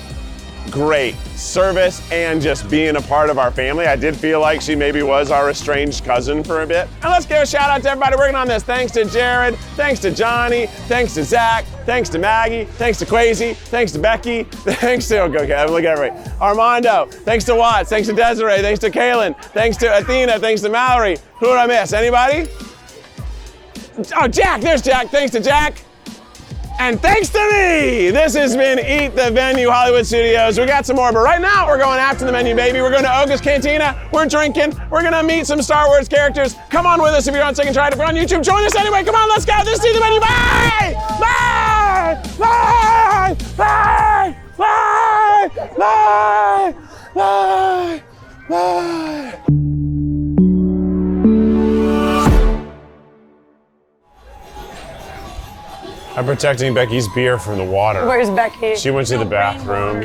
Great service and just being a part of our family. I did feel like she maybe was our estranged cousin for a bit. And let's give a shout out to everybody working on this. Thanks to Jared, thanks to Johnny, thanks to Zach, thanks to Maggie, thanks to Kwesi, thanks to Becky, thanks to, okay, look at everybody. Armando, thanks to Watts, thanks to Desiree, thanks to Cailyn, thanks to Athena, thanks to Mallory. Who did I miss? Anybody? Oh, Jack, there's Jack, thanks to Jack. And thanks to me, this has been Eat the Venue Hollywood Studios. We got some more, but right now we're going after the menu, baby. We're going to Oga's Cantina. We're drinking. We're going to meet some Star Wars characters. Come on with us if you're on Second Try. If you're on YouTube, join us anyway. Come on, let's go. This is Eat the Venue. Bye! Bye! Bye! Bye! Bye! Bye! Bye! Bye! I'm protecting Becky's beer from the water. Where's Becky? She went to the bathroom.